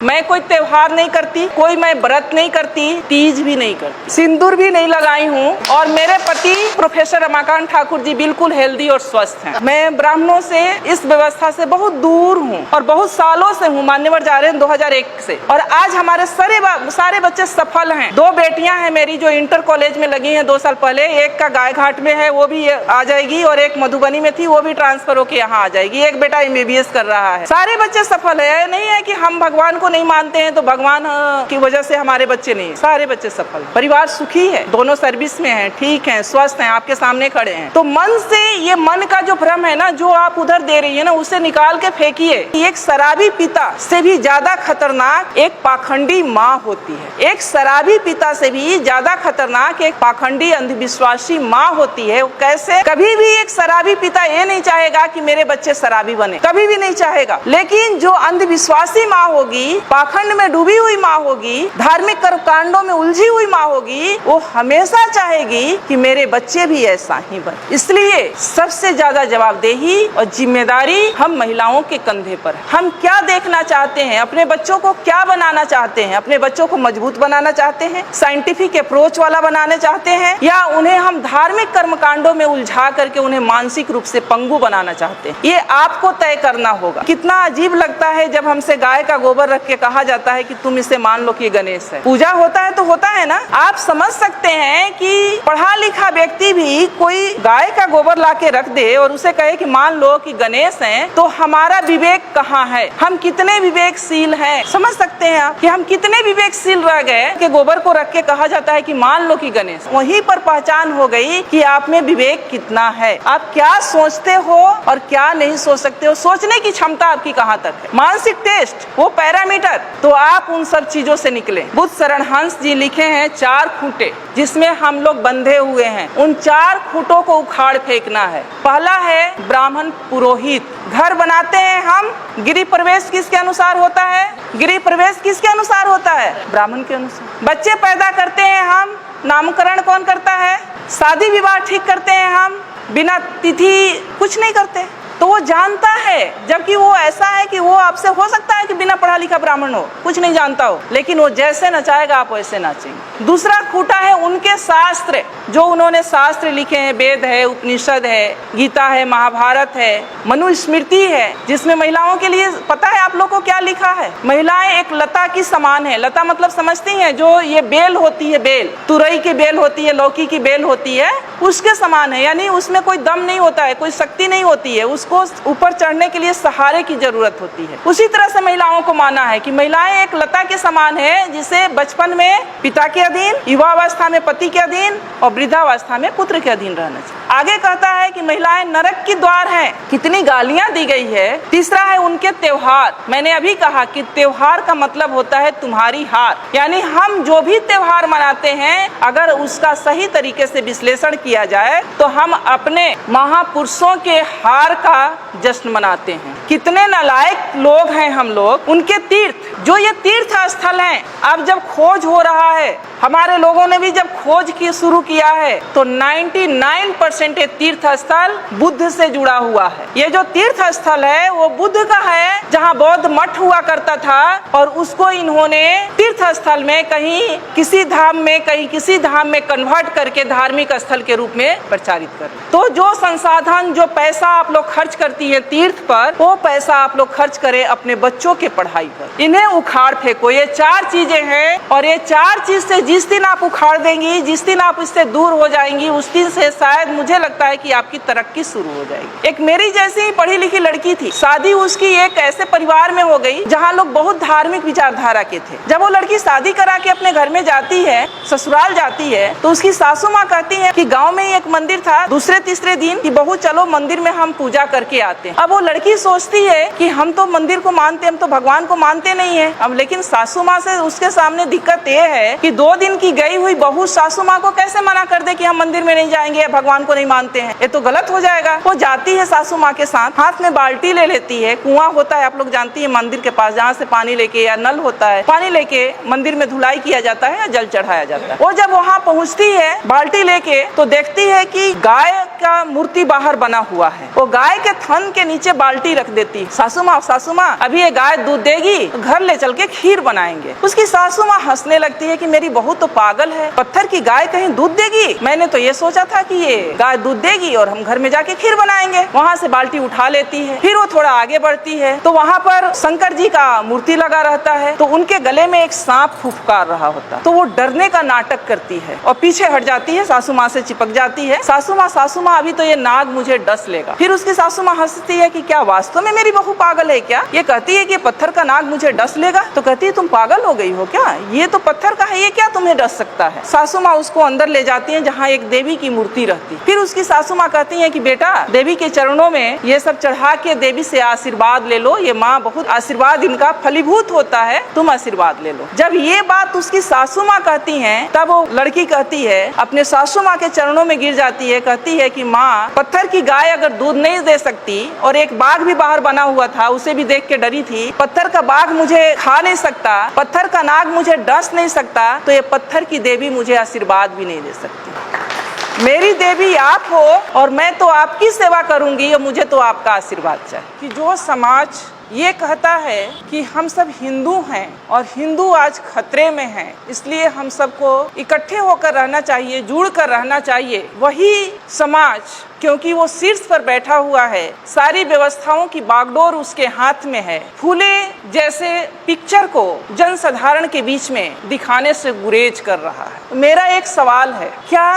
मैं कोई त्योहार नहीं करती, कोई मैं व्रत नहीं करती, तीज भी नहीं करती, सिंदूर भी नहीं लगाई हूँ। और मेरे पति प्रोफेसर रमाकांत ठाकुर जी बिल्कुल हेल्दी और स्वस्थ हैं। मैं ब्राह्मणों से, इस व्यवस्था से बहुत दूर हूँ और बहुत सालों से हूँ। मान्यवर जा रहे हैं 2001 से। और आज हमारे सारे बच्चे सफल हैं। 2 बेटियां हैं मेरी जो इंटर कॉलेज में लगी हैं 2 साल पहले। एक का गाय घाट में है, वो भी आ जाएगी, और एक मधुबनी में थी, वो भी ट्रांसफर होकर यहाँ आ जाएगी। एक बेटा MBBS कर रहा है। सारे बच्चे सफल है। नहीं है कि हम भगवान को नहीं मानते हैं तो भगवान की वजह से हमारे बच्चे नहीं, सारे बच्चे सफल। परिवार सुखी है, दोनों सर्विस में हैं, ठीक हैं, स्वस्थ हैं, आपके सामने खड़े हैं। तो मन से, ये मन का जो भ्रम है ना, जो आप उधर दे रही है ना, उसे निकाल के फेंकिए। एक शराबी पिता से भी ज्यादा खतरनाक एक पाखंडी माँ होती है। एक शराबी पिता से भी ज्यादा खतरनाक एक पाखंडी अंधविश्वासी माँ होती है। कैसे? कभी भी एक शराबी पिता ये नहीं चाहेगा कि मेरे बच्चे शराबी बने, कभी भी नहीं चाहेगा। लेकिन जो अंधविश्वासी माँ होगी, पाखंड में डूबी हुई माँ होगी, धार्मिक कर्मकांडों में उलझी हुई माँ होगी, वो हमेशा चाहेगी कि मेरे बच्चे भी ऐसा ही बने। इसलिए सबसे ज्यादा जवाबदेही और जिम्मेदारी हम महिलाओं के कंधे पर है। हम क्या देखना चाहते हैं, अपने बच्चों को क्या बनाना चाहते हैं? अपने बच्चों को मजबूत बनाना चाहते हैं, साइंटिफिक अप्रोच वाला बनाना चाहते हैं, या उन्हें हम धार्मिक कर्मकांडों में उलझा करके उन्हें मानसिक रूप से पंगु बनाना चाहते हैं? ये आपको तय करना होगा। कितना अजीब लगता है जब हमसे गाय का गोबर रख के कहा जाता है कि तुम इसे मान लो कि ये गणेश है। पूजा होता है तो होता है ना। आप समझ सकते हैं कि पढ़ा लिखा व्यक्ति भी कोई गाय का गोबर ला के रख दे और उसे कहे कि मान लो कि गणेश हैं, तो हमारा विवेक कहाँ है? हम कितने विवेकशील हैं? समझ सकते हैं आप कि हम कितने विवेकशील रह गए कि गोबर को रख के कहा जाता है कि मान लो कि गणेश। वहीं पर पहचान हो गई कि आप में विवेक कितना है, आप क्या सोचते हो और क्या नहीं सोच सकते हो, सोचने की क्षमता आपकी कहाँ तक है। मानसिक टेस्ट, वो पैरामीटर, तो आप उन सब चीजों से निकले। बुद्ध शरण हंस जी लिखे हैं 4 खूंटे जिसमें हम लोग बंधे हुए हैं। उन 4 खूंटों को उखाड़ फेंकना है। पहला है ब्राह्मण पुरोहित। घर बनाते हैं हम, गृह प्रवेश किसके अनुसार होता है? गृह प्रवेश किसके अनुसार होता है? ब्राह्मण के अनुसार। बच्चे पैदा करते हैं हम, नामकरण कौन करता है? शादी विवाह ठीक करते हैं हम, बिना तिथि कुछ नहीं करते। तो वो जानता है, जबकि वो ऐसा है कि वो आपसे हो सकता है कि बिना पढ़ा लिखा ब्राह्मण हो, कुछ नहीं जानता हो, लेकिन वो जैसे नचाएगा आप वैसे नाचेंगे। दूसरा खूंटा है उनके शास्त्र, जो उन्होंने शास्त्र लिखे हैं। वेद है, उपनिषद है, गीता है, महाभारत है, मनुस्मृति है, जिसमें महिलाओं के लिए पता है आप लोगों को क्या लिखा है? महिलाएं एक लता की समान है। लता मतलब समझती हैं, जो ये बेल होती है, बेल, तुरई की बेल होती है, लौकी की बेल होती है, उसके समान है। यानी उसमें कोई दम नहीं होता है, कोई शक्ति नहीं होती है, उसको ऊपर चढ़ने के लिए सहारे की जरूरत होती है। उसी तरह से महिलाओं को माना है कि महिलाएं एक लता के समान है, जिसे बचपन में पिता के अधीन, युवावस्था में पति के अधीन और वृद्धावस्था में पुत्र के अधीन रहना चाहिए। आगे कहता है कि महिलाएं नरक की द्वार हैं। कितनी गालियां दी गई है। तीसरा है उनके त्योहार। मैंने अभी कहा कि त्योहार का मतलब होता है तुम्हारी हार। यानी हम जो भी त्योहार मनाते हैं, अगर उसका सही तरीके से विश्लेषण किया जाए तो हम अपने महापुरुषों के हार का जश्न मनाते हैं। कितने नालायक लोग हैं हम लोग। उनके तीर्थ, जो ये तीर्थ स्थल हैं, अब जब खोज हो रहा है, हमारे लोगों ने भी जब खोज की शुरू किया है, तो 99% ये तीर्थ स्थल बुद्ध से जुड़ा हुआ है। ये जो तीर्थ स्थल है वो बुद्ध का है, जहाँ बौद्ध मठ हुआ करता था, और उसको इन्होंने तीर्थ स्थल में कहीं किसी धाम में, कहीं किसी धाम में कन्वर्ट करके धार्मिक स्थल के रूप में प्रचारित कर। तो जो संसाधन, जो पैसा आप लोग खर्च करती है तीर्थ पर, वो पैसा आप लोग खर्च करें अपने बच्चों के पढ़ाई पर। इन्हें उखाड़ फेंको। ये 4 चीजें हैं, और ये 4 चीज से जिस दिन आप उखाड़ देंगी, जिस दिन आप इससे दूर हो जाएंगी, उस दिन से शायद मुझे लगता है कि आपकी तरक्की शुरू हो जाएगी। एक मेरी जैसी ही पढ़ी लिखी लड़की थी, शादी उसकी एक ऐसे परिवार में हो गई जहाँ लोग बहुत धार्मिक विचारधारा के थे। जब वो लड़की शादी करा के अपने घर में जाती है, ससुराल जाती है, तो उसकी सासू माँ कहती है कि गाँव में एक मंदिर था, दूसरे तीसरे दिन कि बहू चलो मंदिर में हम पूजा करके आते हैं। अब वो लड़की सोचती है कि हम तो मंदिर को मानते, हम तो भगवान को मानते नहीं है। अब लेकिन सासू माँ से उसके सामने दिक्कत ये है कि 2 दिन की गई हुई बहू सासू माँ को कैसे मना कर दे कि हम मंदिर में नहीं जाएंगे, भगवान को नहीं मानते हैं, ये तो गलत हो जाएगा। वो जाती है सासू माँ के साथ, हाथ में बाल्टी ले लेती है, कुआं होता है आप लोग जानती है मंदिर के पास, जहाँ से पानी लेके, या नल होता है, पानी लेके मंदिर में धुलाई किया जाता है या जल चढ़ाया जाता है। वो जब वहाँ पहुँचती है बाल्टी लेके, तो देखती है कि गाय का मूर्ति बाहर बना हुआ है। वो गाय के थन के नीचे बाल्टी रख देती, सासू माँ अभी ये गाय दूध देगी तो घर ले चल के खीर बनाएंगे। उसकी सासू माँ हंसने लगती है कि मेरी बहू तो पागल है, पत्थर की गाय कहीं दूध देगी, मैंने तो ये सोचा था कि ये गाय दूध देगी और हम घर में जाके खीर बनाएंगे। वहाँ से बाल्टी उठा लेती है, फिर वो थोड़ा आगे बढ़ती है तो वहाँ पर शंकर जी का मूर्ति लगा रहता है, तो उनके गले में एक सांप फुफकार रहा होता, तो वो डरने का नाटक करती है और पीछे हट जाती है, सासू माँ से चिपक जाती है। सासू माँ अभी तो ये नाग मुझे डस लेगा। फिर उसकी सासू माँ हंसती है कि क्या वास्तव में मेरी बहू पागल है क्या? ये कहती है कि पत्थर का नाग मुझे डस लेगा, तो कहती है तुम पागल हो गई हो क्या, ये तो पत्थर का है, ये क्या तुम्हें डस सकता है? सासू माँ उसको अंदर ले जाती है जहाँ एक देवी की मूर्ति रहती। फिर उसकी सासू माँ कहती है कि बेटा देवी के चरणों में ये सब चढ़ा के देवी से आशीर्वाद ले लो, ये माँ बहुत आशीर्वाद इनका फलीभूत होता है, तुम आशीर्वाद ले लो। जब ये बात उसकी सासू माँ कहती है तब वो लड़की कहती है, अपने सासू माँ के चरणों में गिर जाती है, कहती है कि माँ पत्थर की गाय अगर दूध नहीं दे सकती और एक बाघ भी बाहर बना हुआ था उसे भी देख के डरी थी, पत्थर का बाघ मुझे खा नहीं सकता, पत्थर का नाग मुझे डस नहीं सकता, तो ये पत्थर की देवी मुझे आशीर्वाद भी नहीं दे सकती। मेरी देवी आप हो और मैं तो आपकी सेवा करूंगी और मुझे तो आपका आशीर्वाद चाहिए। कि जो समाज ये कहता है कि हम सब हिंदू हैं और हिंदू आज खतरे में हैं, इसलिए हम सबको इकट्ठे होकर रहना चाहिए, जुड़ कर रहना चाहिए, वही समाज क्योंकि वो शीर्ष पर बैठा हुआ है, सारी व्यवस्थाओं की बागडोर उसके हाथ में है, फूले जैसे पिक्चर को जनसाधारण के बीच में दिखाने से गुरेज कर रहा है। मेरा एक सवाल है, क्या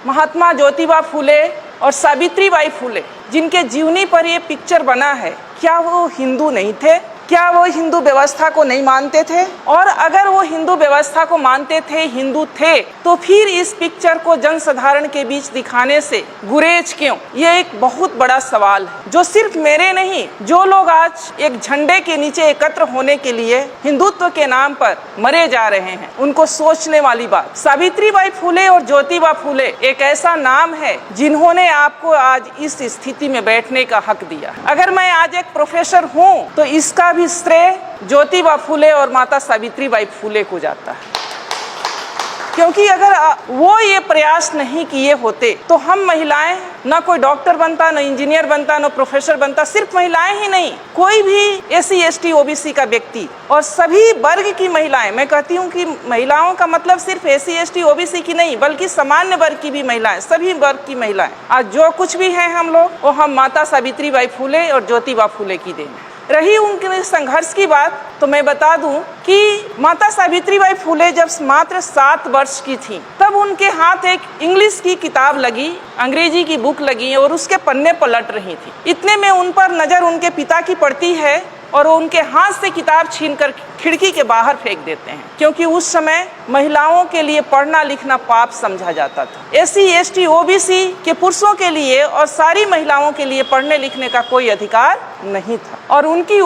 महात्मा ज्योतिबा फूले और सावित्रीबाई फूले जिनके जीवनी पर ये पिक्चर बना है, क्या वो हिंदू नहीं थे? क्या वो हिंदू व्यवस्था को नहीं मानते थे? और अगर वो हिंदू व्यवस्था को मानते थे, हिंदू थे, तो फिर इस पिक्चर को जनसाधारण के बीच दिखाने से गुरेज क्यों? ये एक बहुत बड़ा सवाल है जो सिर्फ मेरे नहीं, जो लोग आज एक झंडे के नीचे एकत्र होने के लिए हिंदुत्व के नाम पर मरे जा रहे हैं, उनको सोचने वाली बात। सावित्रीबाई फूले और ज्योतिबा फूले एक ऐसा नाम है जिन्होंने आपको आज इस स्थिति में बैठने का हक दिया। अगर मैं आज एक प्रोफेसर हूँ तो इसका भी श्रेय ज्योतिबा फूले और माता सावित्रीबाई फूले को जाता है, क्योंकि अगर वो ये प्रयास नहीं किए होते तो हम महिलाएं ना कोई डॉक्टर बनता, ना इंजीनियर बनता, ना प्रोफेसर बनता। सिर्फ महिलाएं ही नहीं, कोई भी SC ST OBC का व्यक्ति और सभी वर्ग की महिलाएं, मैं कहती हूँ कि महिलाओं का मतलब सिर्फ SC ST OBC की नहीं बल्कि सामान्य वर्ग की भी महिलाएं, सभी वर्ग की महिलाएं आज जो कुछ भी हैं हम लोग, वो हम माता सावित्रीबाई फूले और ज्योतिबा फूले की देन है। रही उनके संघर्ष की बात, तो मैं बता दूं कि माता सावित्रीबाई फूले जब मात्र 7 वर्ष की थी तब उनके हाथ एक इंग्लिश की किताब लगी, अंग्रेजी की बुक लगी और उसके पन्ने पलट रही थी। इतने में उन पर नजर उनके पिता की पड़ती है और वो उनके हाथ से किताब छीनकर खिड़की के बाहर फेंक देते हैं, क्योंकि उस समय महिलाओं के लिए पढ़ना लिखना पाप समझा जाता था। SC ST OBC के पुरुषों के लिए और सारी महिलाओं के लिए पढ़ने लिखने का कोई अधिकार नहीं था। और उनकी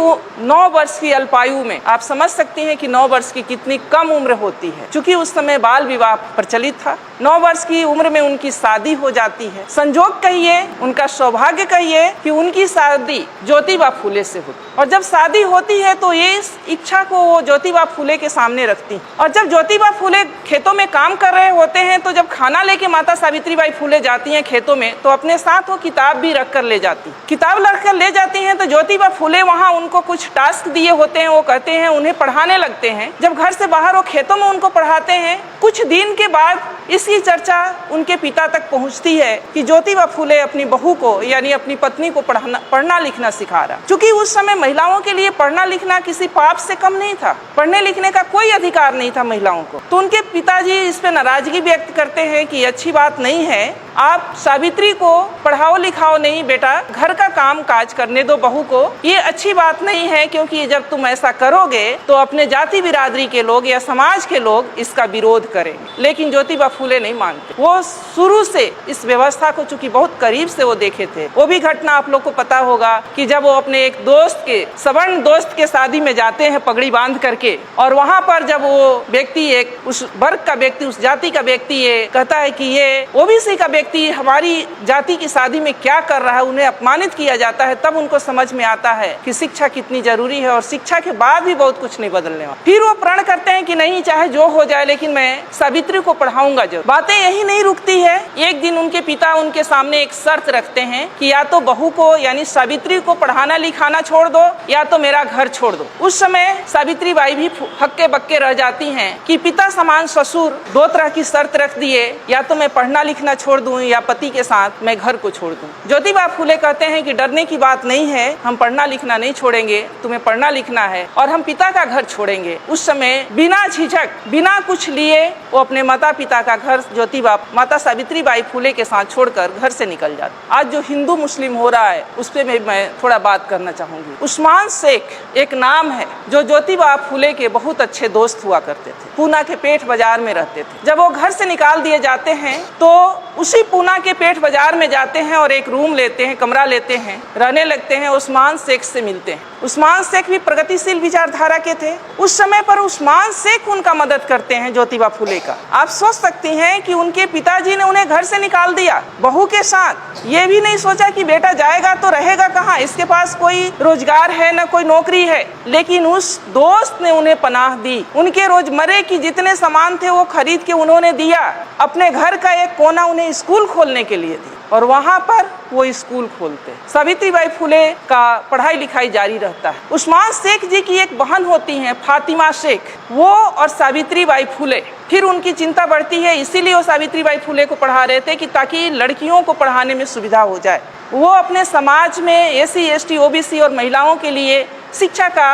9 वर्ष की अल्पायु में आप समझ सकते हैं कि 9 वर्ष की कितनी कम उम्र होती है, क्योंकि उस समय बाल विवाह प्रचलित था। 9 वर्ष की उम्र में उनकी शादी हो जाती है। संजोग कहिए, उनका सौभाग्य कहिए कि उनकी शादी ज्योतिबा फूले से होती, और जब शादी होती है तो ये इस इच्छा को वो ज्योतिबा फूले के सामने रखती। और जब ज्योतिबा फूले खेतों में काम कर रहे होते हैं तो जब खाना लेके माता सावित्रीबाई फूले जाती हैं खेतों में, तो अपने साथ वो किताब भी रख कर ले जाती। किताब रख कर ले जाती हैं तो ज्योतिबा फूले वहाँ उनको कुछ टास्क दिए होते हैं, वो कहते हैं उन्हें पढ़ाने लगते हैं। जब घर से बाहर वो खेतों में उनको पढ़ाते हैं, कुछ दिन के बाद इसकी चर्चा उनके पिता तक पहुँचती है कि ज्योतिबा फूले अपनी बहू को यानी अपनी पत्नी को पढ़ना लिखना सिखा रहा। चूंकि उस समय महिलाओं के लिए पढ़ना लिखना किसी पाप से कम नहीं था, पढ़ने लिखने का कोई अधिकार नहीं था महिलाओं को। तो उनके पिताजी इस पे नाराजगी व्यक्त करते हैं कि अच्छी बात नहीं है, आप सावित्री को पढ़ाओ लिखाओ नहीं बेटा, घर का काम काज करने दो बहू को, ये अच्छी बात नहीं है, क्योंकि जब तुम ऐसा करोगे तो अपने जाति बिरादरी के लोग या समाज के लोग इसका विरोध करेंगे। लेकिन ज्योतिबा फूले नहीं मानते। वो शुरू से इस व्यवस्था को चूंकि बहुत करीब से वो देखे थे। वो भी घटना आप लोग को पता होगा कि जब वो अपने एक दोस्त के सवर्ण दोस्त के शादी में जाते हैं पगड़ी बांध करके, और वहाँ पर जब वो व्यक्ति एक उस वर्ग का व्यक्ति, उस जाति का व्यक्ति ये कहता है कि ये OBC का व्यक्ति व्यक्ति हमारी जाति की शादी में क्या कर रहा है, उन्हें अपमानित किया जाता है, तब उनको समझ में आता है कि शिक्षा कितनी जरूरी है और शिक्षा के बाद भी बहुत कुछ नहीं बदलने वाला। फिर वो प्रण करते हैं कि नहीं, चाहे जो हो जाए लेकिन मैं सावित्री को पढ़ाऊंगा जरूर। बातें यही नहीं रुकती है। एक दिन उनके पिता उनके सामने एक शर्त रखते हैं कि या तो बहू को यानी सावित्री को पढ़ाना लिखाना छोड़ दो या तो मेरा घर छोड़ दो। उस समय सावित्री बाई भी हक्के बक्के रह जाती हैं कि पिता समान ससुर दो तरह की शर्त रख दिए, या तो मैं पढ़ना लिखना छोड़ दूं या पति के साथ मैं घर को छोड़ दूं। ज्योतिबा फूले कहते हैं कि डरने की बात नहीं है, हम पढ़ना लिखना नहीं छोड़ेंगे, तुम्हें पढ़ना लिखना है और हम पिता का घर छोड़ेंगे। उस समय बिना झिझक बिना कुछ लिए वो अपने माता पिता का घर ज्योतिबा माता सावित्री बाई फूले के साथ छोड़कर घर से निकल जाते। आज जो हिंदू मुस्लिम हो रहा है उस पर मैं थोड़ा बात करना चाहूंगी। उस्मान शेख एक नाम है जो ज्योतिबा फूले के बहुत अच्छे दोस्त हुआ करते थे। पूना के पेठ बाजार में रहते थे। जब वो घर से निकाल दिए जाते हैं तो उसी पूना के पेठ बाजार में जाते हैं और एक रूम लेते हैं, कमरा लेते हैं, रहने लगते हैं। उस्मान शेख से मिलते हैं। उस्मान शेख भी प्रगतिशील विचारधारा के थे। उस समय पर उस्मान शेख उनका मदद करते हैं ज्योतिबा फूले का। आप सोच सकती हैं कि उनके पिताजी ने उन्हें घर से निकाल दिया बहू के साथ। ये भी नहीं सोचा कि बेटा जाएगा तो रहेगा कहाँ, इसके पास कोई रोजगार है न कोई नौकरी है, लेकिन उस दोस्त ने उन्हें पनाह दी। उनके रोजमर्रे की जितने सामान थे वो खरीद के उन्होंने दिया। अपने घर का एक कोना उन्हें स्कूल खोलने के लिए दी और वहाँ पर वो स्कूल खोलते। सावित्री बाई फूले का पढ़ाई लिखाई जारी रहता है। उस्मान शेख जी की एक बहन होती हैं फातिमा शेख, वो और सावित्री बाई फूले। फिर उनकी चिंता बढ़ती है, इसीलिए वो सावित्री बाई फूले को पढ़ा रहे थे कि ताकि लड़कियों को पढ़ाने में सुविधा हो जाए। वो अपने समाज में SC ST OBC और महिलाओं के लिए शिक्षा का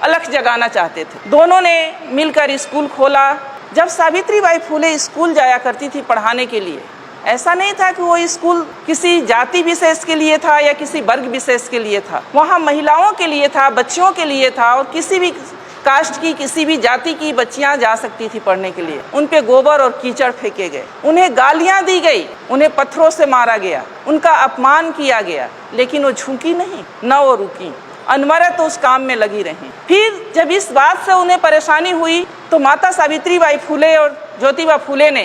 अलख जगाना चाहते थे। दोनों ने मिलकर स्कूल खोला। जब सावित्री बाई फूले स्कूल जाया करती थी पढ़ाने के लिए, ऐसा नहीं था कि वो स्कूल किसी जाति विशेष के लिए था या किसी वर्ग विशेष के लिए था। वहाँ महिलाओं के लिए था, बच्चियों के लिए था और किसी भी कास्ट की किसी भी जाति की बच्चियां जा सकती थी पढ़ने के लिए। उन पे गोबर और कीचड़ फेंके गए, उन्हें गालियां दी गई, उन्हें पत्थरों से मारा गया, उनका अपमान किया गया, लेकिन वो झुकी नहीं, न वो रुकी, अनवरत उस काम में लगी रही। फिर जब इस बात से उन्हें परेशानी हुई तो माता सावित्री बाई फूले और ज्योतिबा फूले ने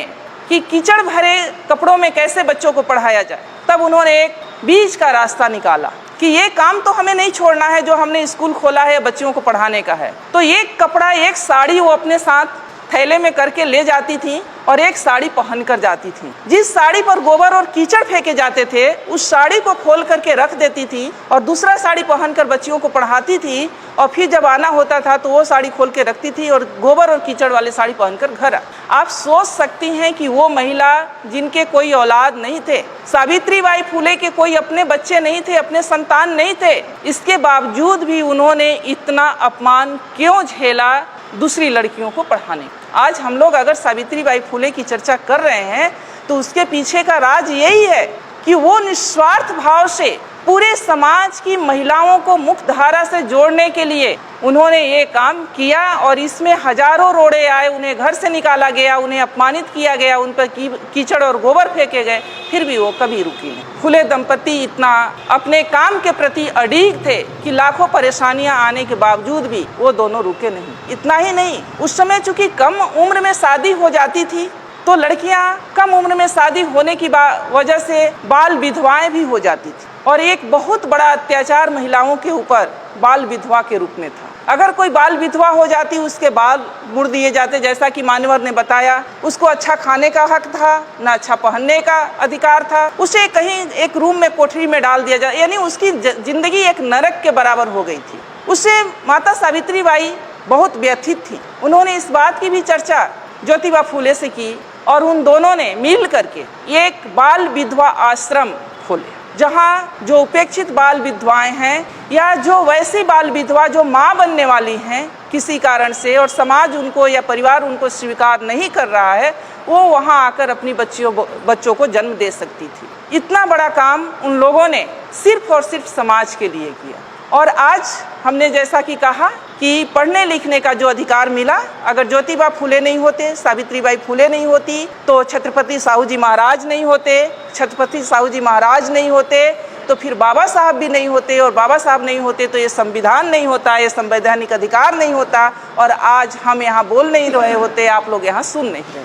कि कीचड़ भरे कपड़ों में कैसे बच्चों को पढ़ाया जाए, तब उन्होंने एक बीच का रास्ता निकाला कि ये काम तो हमें नहीं छोड़ना है जो हमने स्कूल खोला है बच्चियों को पढ़ाने का है। तो एक कपड़ा, एक साड़ी वो अपने साथ थैले में करके ले जाती थी और एक साड़ी पहन कर जाती थी। जिस साड़ी पर गोबर और कीचड़ फेंके जाते थे उस साड़ी को खोल करके रख देती थी और दूसरा साड़ी पहनकर बच्चियों को पढ़ाती थी। और फिर जब आना होता था तो वो साड़ी खोल के रखती थी और गोबर और कीचड़ वाली साड़ी पहनकर घर। आप सोच सकती हैं कि वो महिला जिनके कोई औलाद नहीं थे, सावित्री बाई फूले के कोई अपने बच्चे नहीं थे, अपने संतान नहीं थे, इसके बावजूद भी उन्होंने इतना अपमान क्यों झेला दूसरी लड़कियों को पढ़ाने। आज हम लोग अगर सावित्री बाई फूले की चर्चा कर रहे हैं तो उसके पीछे का राज यही है कि वो निस्वार्थ भाव से पूरे समाज की महिलाओं को मुख्य धारा से जोड़ने के लिए उन्होंने ये काम किया और इसमें हजारों रोड़े आए, उन्हें घर से निकाला गया, उन्हें अपमानित किया गया, उन पर कीचड़ और गोबर फेंके गए, फिर भी वो कभी रुकी नहीं। फूले दंपति इतना अपने काम के प्रति अड़िग थे कि लाखों परेशानियां आने के बावजूद भी वो दोनों रुके नहीं। इतना ही नहीं, उस समय चूंकि कम उम्र में शादी हो जाती थी तो लड़कियां कम उम्र में शादी होने की वजह से बाल विधवाएं भी हो जाती थी और एक बहुत बड़ा अत्याचार महिलाओं के ऊपर बाल विधवा के रूप में था। अगर कोई बाल विधवा हो जाती उसके बाल मुड़ दिए जाते, जैसा कि मान्यवर ने बताया। उसको अच्छा खाने का हक था, न अच्छा पहनने का अधिकार था, उसे कहीं एक रूम में कोठरी में डाल दिया जाए, यानी उसकी जिंदगी एक नरक के बराबर हो गई थी। उससे माता सावित्री बाई बहुत व्यथित थी। उन्होंने इस बात की भी चर्चा ज्योतिबा फूले से की और उन दोनों ने मिल करके एक बाल विधवा आश्रम खोले, जहाँ जो उपेक्षित बाल विधवाएं हैं या जो वैसी बाल विधवा जो माँ बनने वाली हैं किसी कारण से और समाज उनको या परिवार उनको स्वीकार नहीं कर रहा है, वो वहाँ आकर अपनी बच्चों को जन्म दे सकती थी। इतना बड़ा काम उन लोगों ने सिर्फ और सिर्फ समाज के लिए किया। और आज हमने जैसा कि कहा कि पढ़ने लिखने का जो अधिकार मिला, अगर ज्योतिबा फूले नहीं होते, सावित्री बाई फूले नहीं होती तो छत्रपति साहू जी महाराज नहीं होते, छत्रपति साहू जी महाराज नहीं होते तो फिर बाबा साहब भी नहीं होते, और बाबा साहब नहीं होते तो ये संविधान नहीं होता, ये संवैधानिक अधिकार नहीं होता, और आज हम यहाँ बोल नहीं रहे होते, आप लोग यहाँ सुन नहीं रहे।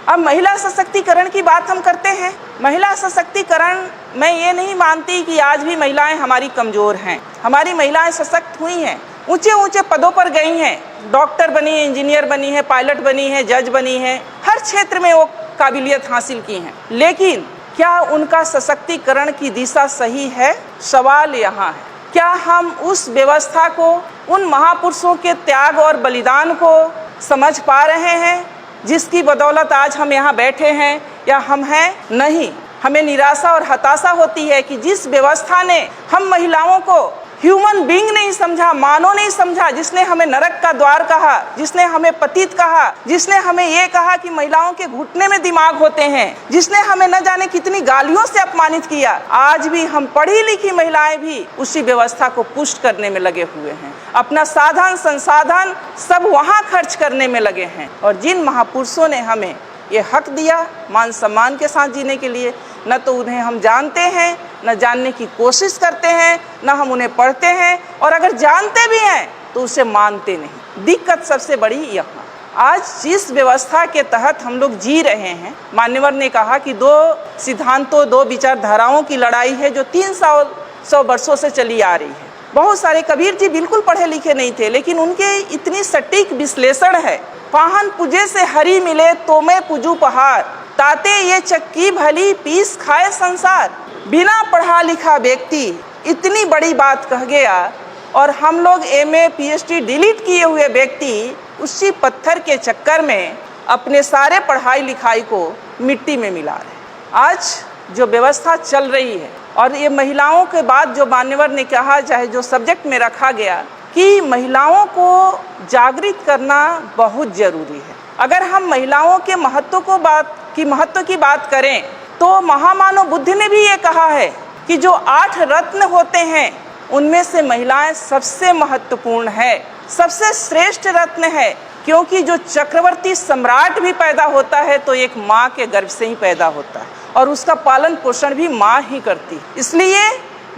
अब महिला सशक्तिकरण की बात हम करते हैं। महिला सशक्तिकरण, मैं ये नहीं मानती कि आज भी महिलाएं हमारी कमज़ोर हैं। हमारी महिलाएं सशक्त हुई हैं, ऊंचे ऊंचे पदों पर गई हैं, डॉक्टर बनी है, इंजीनियर बनी है, पायलट बनी है, जज बनी है, हर क्षेत्र में वो काबिलियत हासिल की हैं। लेकिन क्या उनका सशक्तिकरण की दिशा सही है? सवाल यहाँ है, क्या हम उस व्यवस्था को, उन महापुरुषों के त्याग और बलिदान को समझ पा रहे हैं जिसकी बदौलत आज हम यहाँ बैठे हैं या हम हैं? नहीं। हमें निराशा और हताशा होती है कि जिस व्यवस्था ने हम महिलाओं को ह्यूमन बीइंग नहीं समझा, मानव नहीं समझा, जिसने हमें नरक का द्वार कहा, जिसने हमें पतित कहा, जिसने हमें ये कहा कि महिलाओं के घुटने में दिमाग होते हैं, जिसने हमें न जाने कितनी गालियों से अपमानित किया, आज भी हम पढ़ी लिखी महिलाएं भी उसी व्यवस्था को पुष्ट करने में लगे हुए हैं। अपना साधन संसाधन सब वहाँ खर्च करने में लगे हैं। और जिन महापुरुषों ने हमें ये हक दिया मान सम्मान के साथ जीने के लिए, न तो उन्हें हम जानते हैं, न जानने की कोशिश करते हैं, न हम उन्हें पढ़ते हैं, और अगर जानते भी हैं तो उसे मानते नहीं। दिक्कत सबसे बड़ी यहाँ, आज जिस व्यवस्था के तहत हम लोग जी रहे हैं, मान्यवर ने कहा कि दो सिद्धांतों, दो विचारधाराओं की लड़ाई है जो 300 वर्षों से चली आ रही है। बहुत सारे, कबीर जी बिल्कुल पढ़े लिखे नहीं थे, लेकिन उनके इतनी सटीक विश्लेषण है। पाहन पूजे से हरि मिले तो मैं पूजू पहाड़, ताते ये चक्की भली पीस खाए संसार। बिना पढ़ा लिखा व्यक्ति इतनी बड़ी बात कह गया, और हम लोग MA PhD डिलीट किए हुए व्यक्ति उसी पत्थर के चक्कर में अपने सारे पढ़ाई लिखाई को मिट्टी में मिला रहे। आज जो व्यवस्था चल रही है, और ये महिलाओं के बाद जो मान्यवर ने कहा, चाहे जो सब्जेक्ट में रखा गया कि महिलाओं को जागृत करना बहुत ज़रूरी है। अगर हम महिलाओं के महत्व की बात करें तो महामानव बुद्ध ने भी ये कहा है कि जो 8 रत्न होते हैं उनमें से महिलाएं सबसे महत्वपूर्ण है, सबसे श्रेष्ठ रत्न है। क्योंकि जो चक्रवर्ती सम्राट भी पैदा होता है तो एक माँ के गर्भ से ही पैदा होता है, और उसका पालन पोषण भी माँ ही करती। इसलिए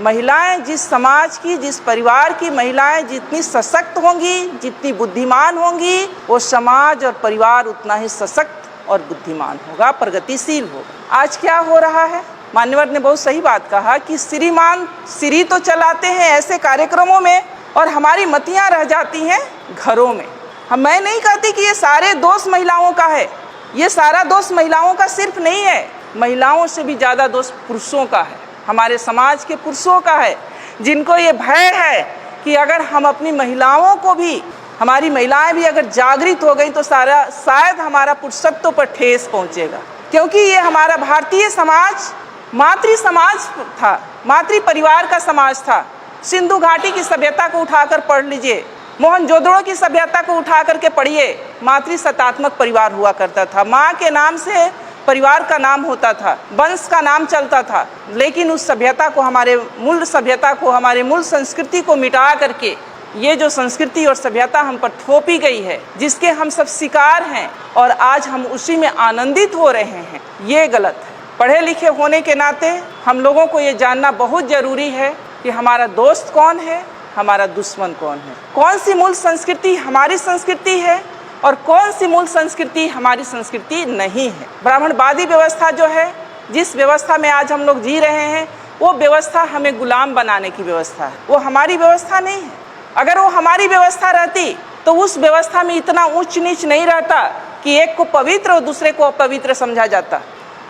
महिलाएं, जिस समाज की, जिस परिवार की महिलाएं जितनी सशक्त होंगी, जितनी बुद्धिमान होंगी, वो समाज और परिवार उतना ही सशक्त और बुद्धिमान होगा, प्रगतिशील होगा। आज क्या हो रहा है? मान्यवर ने बहुत सही बात कहा कि श्रीमान श्री तो चलाते हैं ऐसे कार्यक्रमों में, और हमारी मतियां रह जाती हैं घरों में। मैं नहीं कहती कि ये सारे दोष महिलाओं का है, ये सारा दोष महिलाओं का सिर्फ नहीं है, महिलाओं से भी ज़्यादा दोष पुरुषों का है, हमारे समाज के पुरुषों का है, जिनको ये भय है कि अगर हम अपनी महिलाओं को भी, हमारी महिलाएं भी अगर जागृत हो गई तो शायद हमारा पुरुषत्व पर ठेस पहुंचेगा। क्योंकि ये हमारा भारतीय समाज मातृ समाज था, मातृ परिवार का समाज था। सिंधु घाटी की सभ्यता को उठाकर पढ़ लीजिए, मोहनजोदड़ो की सभ्यता को उठा करके पढ़िए, मातृ सत्तात्मक परिवार हुआ करता था। माँ के नाम से परिवार का नाम होता था, वंश का नाम चलता था। लेकिन उस सभ्यता को, हमारे मूल सभ्यता को, हमारे मूल संस्कृति को मिटा करके ये जो संस्कृति और सभ्यता हम पर थोपी गई है, जिसके हम सब शिकार हैं, और आज हम उसी में आनंदित हो रहे हैं, ये गलत है। पढ़े लिखे होने के नाते हम लोगों को ये जानना बहुत ज़रूरी है कि हमारा दोस्त कौन है, हमारा दुश्मन कौन है, कौन सी मूल संस्कृति हमारी संस्कृति है और कौन सी मूल संस्कृति हमारी संस्कृति नहीं है। ब्राह्मणवादी व्यवस्था जो है, जिस व्यवस्था में आज हम लोग जी रहे हैं, वो व्यवस्था हमें गुलाम बनाने की व्यवस्था है, वो हमारी व्यवस्था नहीं है। अगर वो हमारी व्यवस्था रहती तो उस व्यवस्था में इतना ऊंच नीच नहीं रहता कि एक को पवित्र और दूसरे को अपवित्र समझा जाता।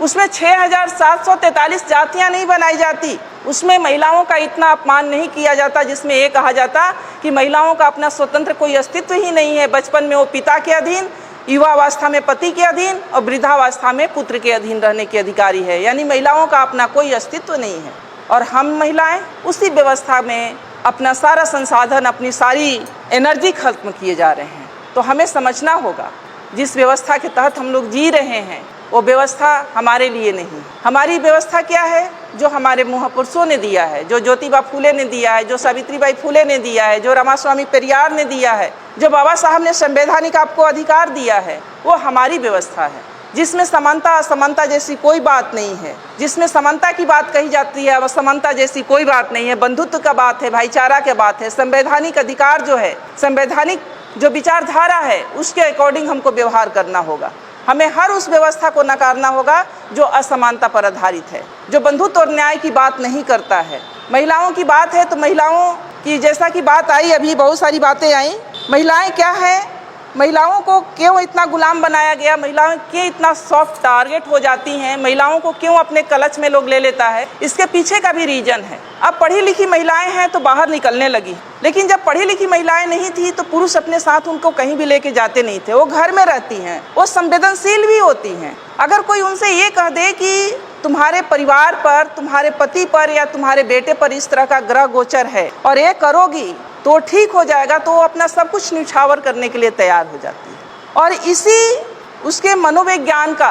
उसमें 6743 जातियां नहीं बनाई जाती, उसमें महिलाओं का इतना अपमान नहीं किया जाता जिसमें ये कहा जाता कि महिलाओं का अपना स्वतंत्र कोई अस्तित्व ही नहीं है। बचपन में वो पिता के अधीन, युवावस्था में पति के अधीन और वृद्धावस्था में पुत्र के अधीन रहने के अधिकारी है, यानी महिलाओं का अपना कोई अस्तित्व नहीं है। और हम महिलाएं उसी व्यवस्था में अपना सारा संसाधन, अपनी सारी एनर्जी खत्म किए जा रहे हैं। तो हमें समझना होगा, जिस व्यवस्था के तहत हम लोग जी रहे हैं वो व्यवस्था हमारे लिए नहीं। हमारी व्यवस्था क्या है? जो हमारे महापुरुषों ने दिया है, जो ज्योतिबा फूले ने दिया है, जो सावित्रीबाई फूले ने दिया है, जो रामास्वामी पेरियार ने दिया है, जो बाबा साहब ने संवैधानिक आपको अधिकार दिया है, वो हमारी व्यवस्था है, जिसमें समानता असमानता जैसी कोई बात नहीं है। जिसमें समानता की बात कही जाती है, असमानता जैसी कोई बात नहीं है। बंधुत्व का बात है, भाईचारा की बात है। संवैधानिक अधिकार जो है, संवैधानिक जो विचारधारा है, उसके अकॉर्डिंग हमको व्यवहार करना होगा। हमें हर उस व्यवस्था को नकारना होगा जो असमानता पर आधारित है, जो बंधुत्व और न्याय की बात नहीं करता है। महिलाओं की बात है तो महिलाओं की जैसा कि बात आई, अभी बहुत सारी बातें आई। महिलाएं क्या है, महिलाओं को क्यों इतना गुलाम बनाया गया, महिलाएं क्यों इतना सॉफ्ट टारगेट हो जाती हैं, महिलाओं को क्यों अपने कलच में लोग ले लेता है, इसके पीछे का भी रीजन है। अब पढ़ी लिखी महिलाएं हैं तो बाहर निकलने लगी, लेकिन जब पढ़ी लिखी महिलाएं नहीं थी तो पुरुष अपने साथ उनको कहीं भी लेके जाते नहीं थे। वो घर में रहती हैं, वो संवेदनशील भी होती हैं। अगर कोई उनसे ये कह दे कि तुम्हारे परिवार पर, तुम्हारे पति पर या तुम्हारे बेटे पर इस तरह का ग्रह गोचर है और ये करोगी तो ठीक हो जाएगा, तो वो अपना सब कुछ न्यौछावर करने के लिए तैयार हो जाती है। और इसी उसके मनोविज्ञान का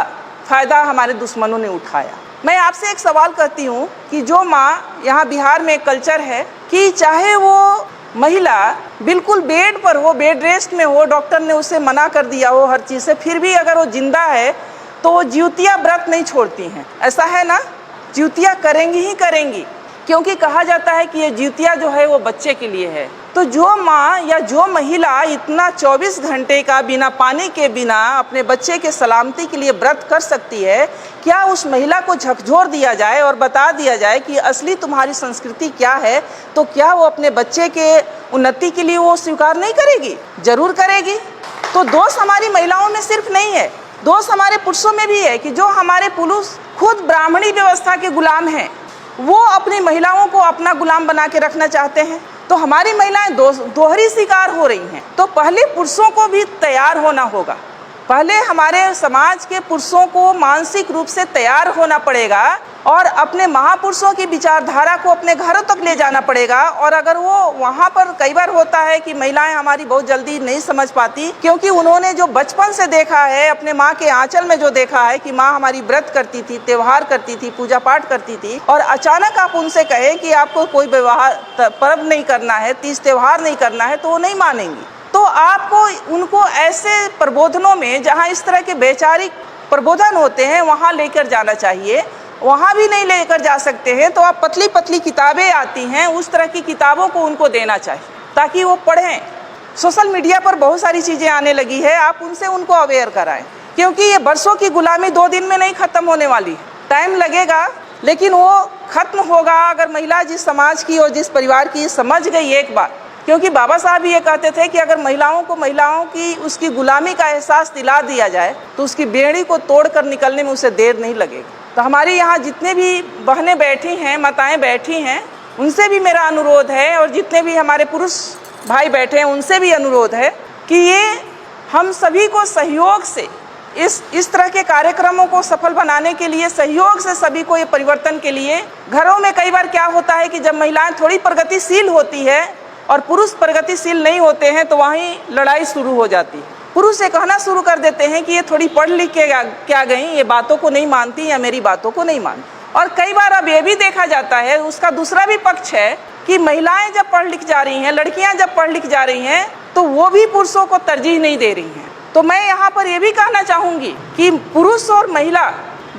फायदा हमारे दुश्मनों ने उठाया। मैं आपसे एक सवाल करती हूँ कि जो माँ, यहाँ बिहार में कल्चर है कि चाहे वो महिला बिल्कुल बेड पर हो, बेड रेस्ट में हो, डॉक्टर ने उसे मना कर दिया हो हर चीज़ से, फिर भी अगर वो जिंदा है तो वो ज्योतिया व्रत नहीं छोड़ती हैं। ऐसा है ना, ज्योतिया करेंगी ही करेंगी, क्योंकि कहा जाता है कि ये ज्योतिया जो है वो बच्चे के लिए है। तो जो माँ या जो महिला इतना 24 घंटे का बिना पानी के, बिना अपने बच्चे के सलामती के लिए व्रत कर सकती है, क्या उस महिला को झकझोर दिया जाए और बता दिया जाए कि असली तुम्हारी संस्कृति क्या है, तो क्या वो अपने बच्चे के उन्नति के लिए वो स्वीकार नहीं करेगी? जरूर करेगी। तो दोष हमारी महिलाओं में सिर्फ नहीं है, दोष हमारे पुरुषों में भी है कि जो हमारे पुरुष खुद ब्राह्मणी व्यवस्था के गुलाम हैं, वो अपनी महिलाओं को अपना गुलाम बना के रखना चाहते हैं। तो हमारी महिलाएं दोहरी शिकार हो रही हैं। तो पहले पुरुषों को भी तैयार होना होगा, पहले हमारे समाज के पुरुषों को मानसिक रूप से तैयार होना पड़ेगा और अपने महापुरुषों की विचारधारा को अपने घरों तक ले जाना पड़ेगा। और अगर वो वहाँ पर, कई बार होता है कि महिलाएं हमारी बहुत जल्दी नहीं समझ पाती, क्योंकि उन्होंने जो बचपन से देखा है, अपने माँ के आंचल में जो देखा है कि माँ हमारी व्रत करती थी, त्योहार करती थी, पूजा पाठ करती थी, और अचानक आप उनसे कहें कि आपको कोई विवाह पर्व नहीं करना है, तीज त्योहार नहीं करना है, तो वो नहीं मानेंगी। तो आपको उनको ऐसे प्रबोधनों में, जहाँ इस तरह के वैचारिक प्रबोधन होते हैं, वहाँ लेकर जाना चाहिए। वहाँ भी नहीं लेकर जा सकते हैं तो आप पतली पतली किताबें आती हैं, उस तरह की किताबों को उनको देना चाहिए ताकि वो पढ़ें। सोशल मीडिया पर बहुत सारी चीज़ें आने लगी है, आप उनसे उनको अवेयर कराएं, क्योंकि ये बरसों की गुलामी 2 दिन में नहीं ख़त्म होने वाली है। टाइम लगेगा, लेकिन वो ख़त्म होगा अगर महिला जिस समाज की और जिस परिवार की समझ गई एक बार। क्योंकि बाबा साहब ये कहते थे कि अगर महिलाओं को महिलाओं की उसकी गुलामी का एहसास दिला दिया जाए तो उसकी बेड़ी को तोड़कर निकलने में उसे देर नहीं लगेगी। तो हमारे यहाँ जितने भी बहनें बैठी हैं, माताएं बैठी हैं, उनसे भी मेरा अनुरोध है, और जितने भी हमारे पुरुष भाई बैठे हैं उनसे भी अनुरोध है कि ये हम सभी को सहयोग से इस तरह के कार्यक्रमों को सफल बनाने के लिए, सहयोग से सभी को ये परिवर्तन के लिए। घरों में कई बार क्या होता है कि जब महिलाएं थोड़ी प्रगतिशील होती है और पुरुष प्रगतिशील नहीं होते हैं तो वहीं लड़ाई शुरू हो जाती है। पुरुष ये कहना शुरू कर देते हैं कि ये थोड़ी पढ़ लिख के क्या गई, ये बातों को नहीं मानती या मेरी बातों को नहीं मानती। और कई बार अब ये भी देखा जाता है, उसका दूसरा भी पक्ष है कि महिलाएं जब पढ़ लिख जा रही हैं, लड़कियां जब पढ़ लिख जा रही हैं, तो वो भी पुरुषों को तरजीह नहीं दे रही हैं। तो मैं यहाँ पर ये भी कहना चाहूँगी कि पुरुष और महिला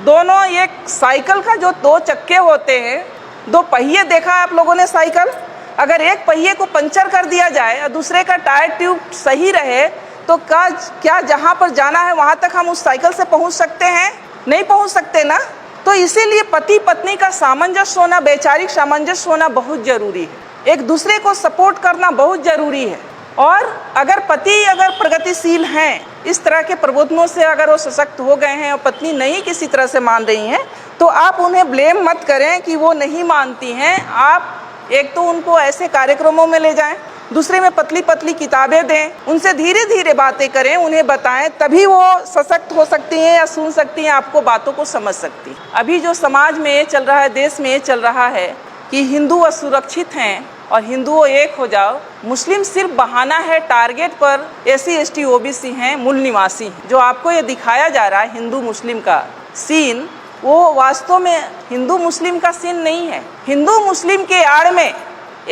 दोनों एक साइकिल का जो 2 चक्के होते हैं, 2 पहिए देखा है आप लोगों ने साइकिल, अगर एक पहिए को पंचर कर दिया जाए और दूसरे का टायर ट्यूब सही रहे तो क्या जहाँ पर जाना है वहाँ तक हम उस साइकिल से पहुँच सकते हैं? नहीं पहुँच सकते ना। तो इसीलिए पति पत्नी का सामंजस्य होना, वैचारिक सामंजस्य होना बहुत ज़रूरी है, एक दूसरे को सपोर्ट करना बहुत ज़रूरी है। और अगर पति अगर प्रगतिशील हैं, इस तरह के प्रबोधनों से अगर वो सशक्त हो गए हैं और पत्नी नहीं किसी तरह से मान रही हैं, तो आप उन्हें ब्लेम मत करें कि वो नहीं मानती हैं। आप एक तो उनको ऐसे कार्यक्रमों में ले जाएं, दूसरे में पतली पतली किताबें दें, उनसे धीरे धीरे बातें करें, उन्हें बताएं, तभी वो सशक्त हो सकती हैं या सुन सकती हैं, आपको बातों को समझ सकती हैं। अभी जो समाज में ये चल रहा है, देश में ये चल रहा है कि हिंदू असुरक्षित हैं और हिंदुओं एक हो जाओ, मुस्लिम सिर्फ बहाना है, टारगेट पर SC ST OBC हैं, मूल निवासी हैं। जो आपको ये दिखाया जा रहा है हिंदू मुस्लिम का सीन, वो वास्तव में हिंदू मुस्लिम का सीन नहीं है। हिंदू मुस्लिम के आड़ में